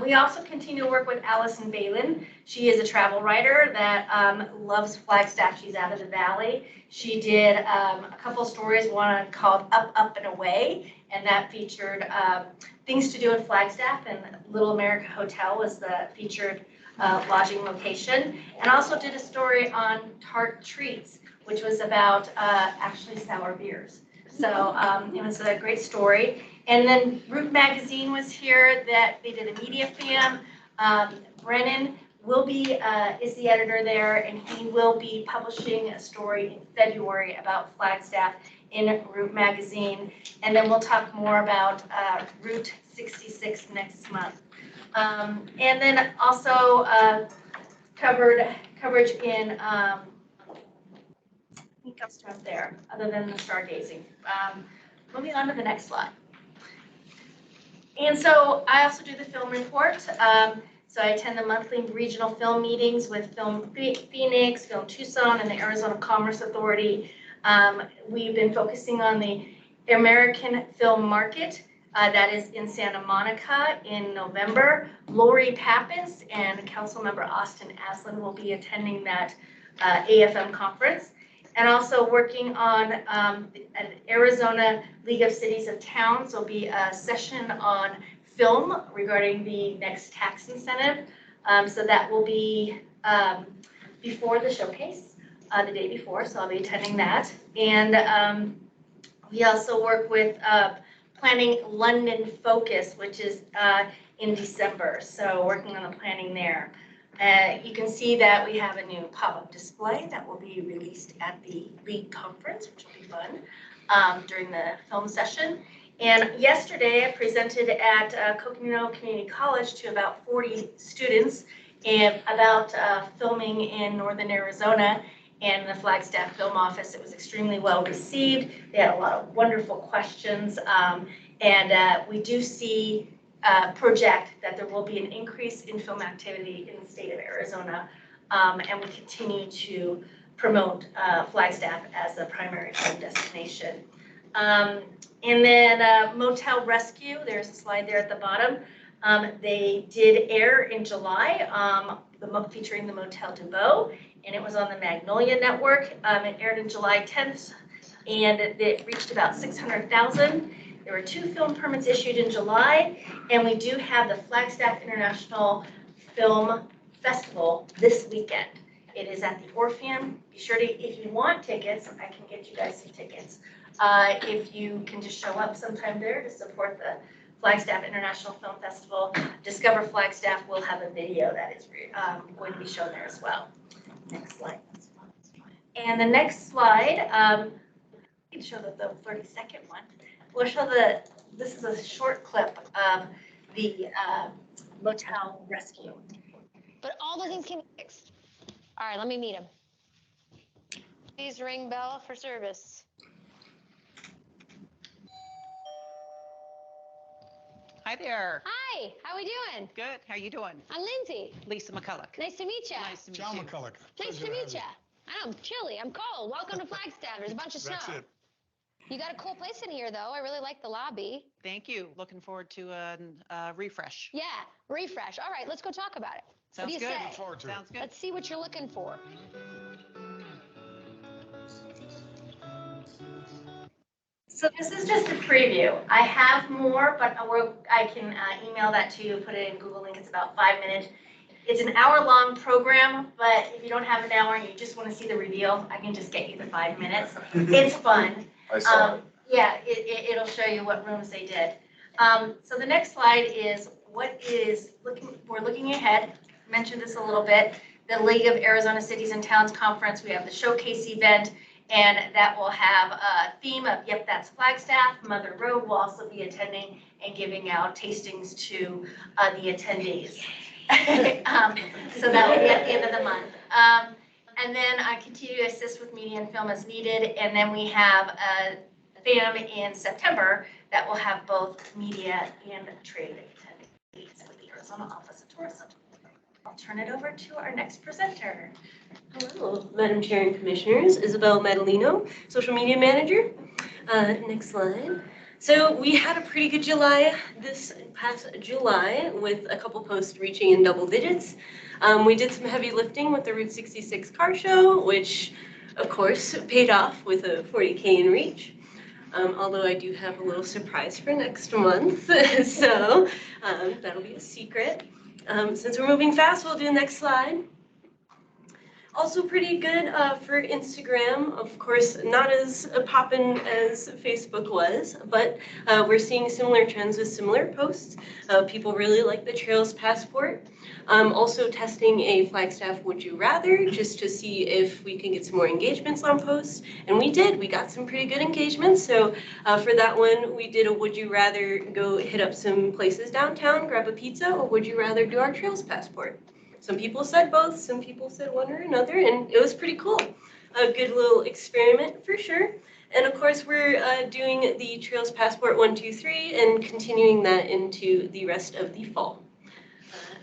We also continue to work with Allison Balin. She is a travel writer that loves Flagstaff. She's out of the valley. She did a couple stories, one called Up, Up, and Away, and that featured things to do in Flagstaff, and Little America Hotel was the featured lodging location, and also did a story on tart treats, which was about actually sour beers. So it was a great story. And then Root Magazine was here, that they did a media fam. Brennan is the editor there, and he will be publishing a story in February about Flagstaff in Route Magazine. And then we'll talk more about Route 66 next month. And then also coverage in what else do I have there, other than the stargazing. Moving on to the next slide. And so I also do the film report. So I attend the monthly regional film meetings with Film Phoenix, Film Tucson, and the Arizona Commerce Authority. We've been focusing on the American film market. That is in Santa Monica in November. Lori Pappas and Councilmember Austin Aslin will be attending that AFM conference. And also working on an Arizona League of Cities and Towns. There'll be a session on film regarding the next tax incentive. So that will be before the showcase, the day before, so I'll be attending that. And we also work with Planning London Focus, which is in December, so working on the planning there. You can see that we have a new pop-up display that will be released at the League Conference, which will be fun during the film session. And yesterday I presented at Coconino Community College to about 40 students about filming in Northern Arizona and the Flagstaff Film Office. It was extremely well received. They had a lot of wonderful questions. And we do see project that there will be an increase in film activity in the state of Arizona, and we continue to promote Flagstaff as a primary film destination. And then Motel Rescue, there's a slide there at the bottom. They did air in July, featuring the Motel DuBois, and it was on the Magnolia Network. It aired in July 10th, and it reached about 600,000. There were 2 film permits issued in July, and we do have the Flagstaff International Film Festival this weekend. It is at the Orpheum. Be sure to, if you want tickets, I can get you guys some tickets. If you can just show up sometime there to support the Flagstaff International Film Festival. Discover Flagstaff will have a video that is going to be shown there as well. Next slide. And the next slide, I can show the 32nd one. We'll show this is a short clip of the Motel Rescue. But all the things can be fixed. All right, let me meet him. Please ring bell for service. Hi there. Hi, how we doing? Good. How you doing? I'm Lindsay. Lisa McCulloch. Nice to meet you. Nice to meet John you. McCulloch. Nice to meet you. I'm chilly. I'm cold. Welcome to Flagstaff. There's a bunch of snow. That's it. You got a cool place in here, though. I really like the lobby. Thank you. Looking forward to a refresh. Yeah, refresh. All right, let's go talk about it. Sounds what do you good. say? Look forward to it. Sounds good. Let's see what you're looking for. So this is just a preview. I have more, but I can email that to you, put it in Google Link. It's about 5 minutes. It's an hour-long program, but if you don't have an hour and you just want to see the reveal, I can just get you the 5 minutes. It's fun. I saw it. Yeah, it'll show you what rooms they did. So the next slide is we're looking ahead. I mentioned this a little bit. The League of Arizona Cities and Towns Conference, we have the showcase event, and that will have a theme of, yep, that's Flagstaff. Mother Road will also be attending and giving out tastings to the attendees. So that will be at the end of the month. And then I continue to assist with media and film as needed. And then we have a FAM in September that will have both media and trade attendees with the Arizona Office of Tourism. I'll turn it over to our next presenter. Hello, Madam Chair and Commissioners. Isabel Madalino, Social Media Manager. Next slide. So we had a pretty good July this past July with a couple posts reaching in double digits. We did some heavy lifting with the Route 66 car show, which of course paid off with a 40K in reach. Although I do have a little surprise for next month, so that'll be a secret. Since we're moving fast, we'll do the next slide. Also pretty good for Instagram. Of course, not as poppin' as Facebook was, but we're seeing similar trends with similar posts. People really like the Trails Passport. Also testing a Flagstaff Would You Rather, just to see if we can get some more engagements on posts. And we did. We got some pretty good engagements. So for that one, we did a Would You Rather go hit up some places downtown, grab a pizza, or would you rather do our Trails Passport? Some people said both, some people said one or another, and it was pretty cool. A good little experiment for sure. And of course, we're doing the Trails Passport 1, 2, 3 and continuing that into the rest of the fall.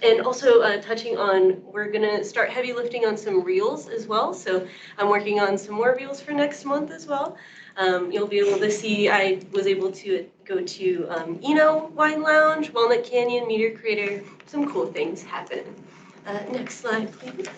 And also touching on, we're gonna start heavy lifting on some reels as well. So I'm working on some more reels for next month as well. You'll be able to see, I was able to go to Eno Wine Lounge, Walnut Canyon, Meteor Crater, some cool things happen. Next slide, please.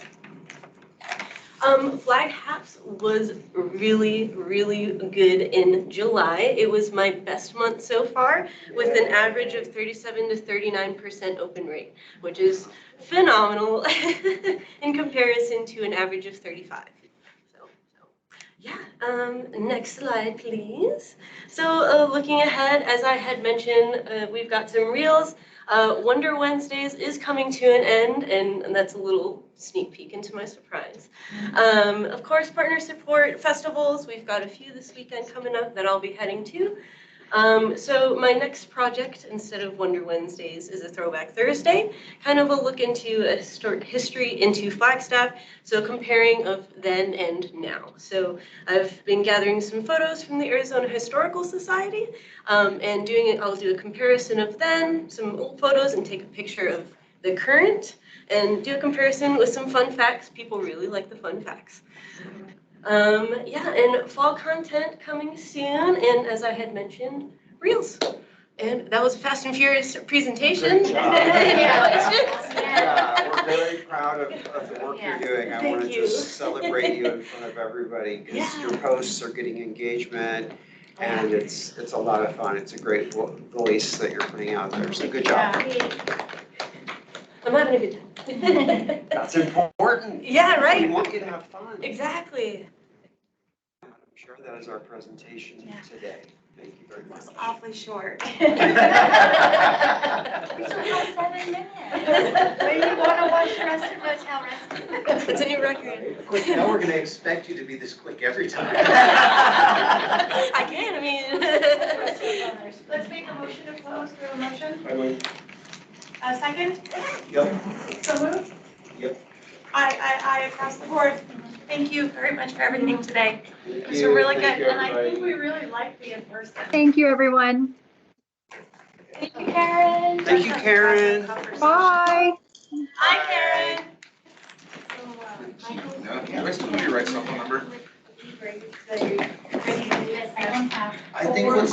Flag Haps was really, really good in July. It was my best month so far, with an average of 37 to 39% open rate, which is phenomenal in comparison to an average of 35. Yeah, next slide, please. So looking ahead, as I had mentioned, we've got some reels. Wonder Wednesdays is coming to an end, and that's a little sneak peek into my surprise. Of course, partner support festivals. We've got a few this weekend coming up that I'll be heading to. So my next project, instead of Wonder Wednesdays, is a Throwback Thursday, kind of a look into a historic history into Flagstaff, so comparing of then and now. So I've been gathering some photos from the Arizona Historical Society, and I'll do a comparison of then, some old photos, and take a picture of the current, and do a comparison with some fun facts. People really like the fun facts. Yeah, and fall content coming soon, and as I had mentioned, reels. And that was a fast and furious presentation. Great job. Yeah, we're very proud of the work you're doing. I want to just celebrate you in front of everybody, because your posts are getting engagement, and it's a lot of fun. It's a great voice that you're putting out there, so good job. I'm having a good time. That's important. Yeah, right. We want you to have fun. Exactly. I'm sure that is our presentation today. Thank you very much. It's awfully short. We still have 7 minutes. Maybe you want to watch the rest of us, how rest. It's a new record. Quick, now we're gonna expect you to be this quick every time. I can, I mean. Let's make a motion to close. Do we have a motion? I move. A second? Yep. So moved? Yep. I across the board. Thank you very much for everything today. It was you. really Thank good, you, and I think everybody. we really like the in-person. Thank you, everyone. Thank you, Karen. Thank you, Karen. Bye. Hi, Karen. No, do I still have your right cell phone number? I think what's,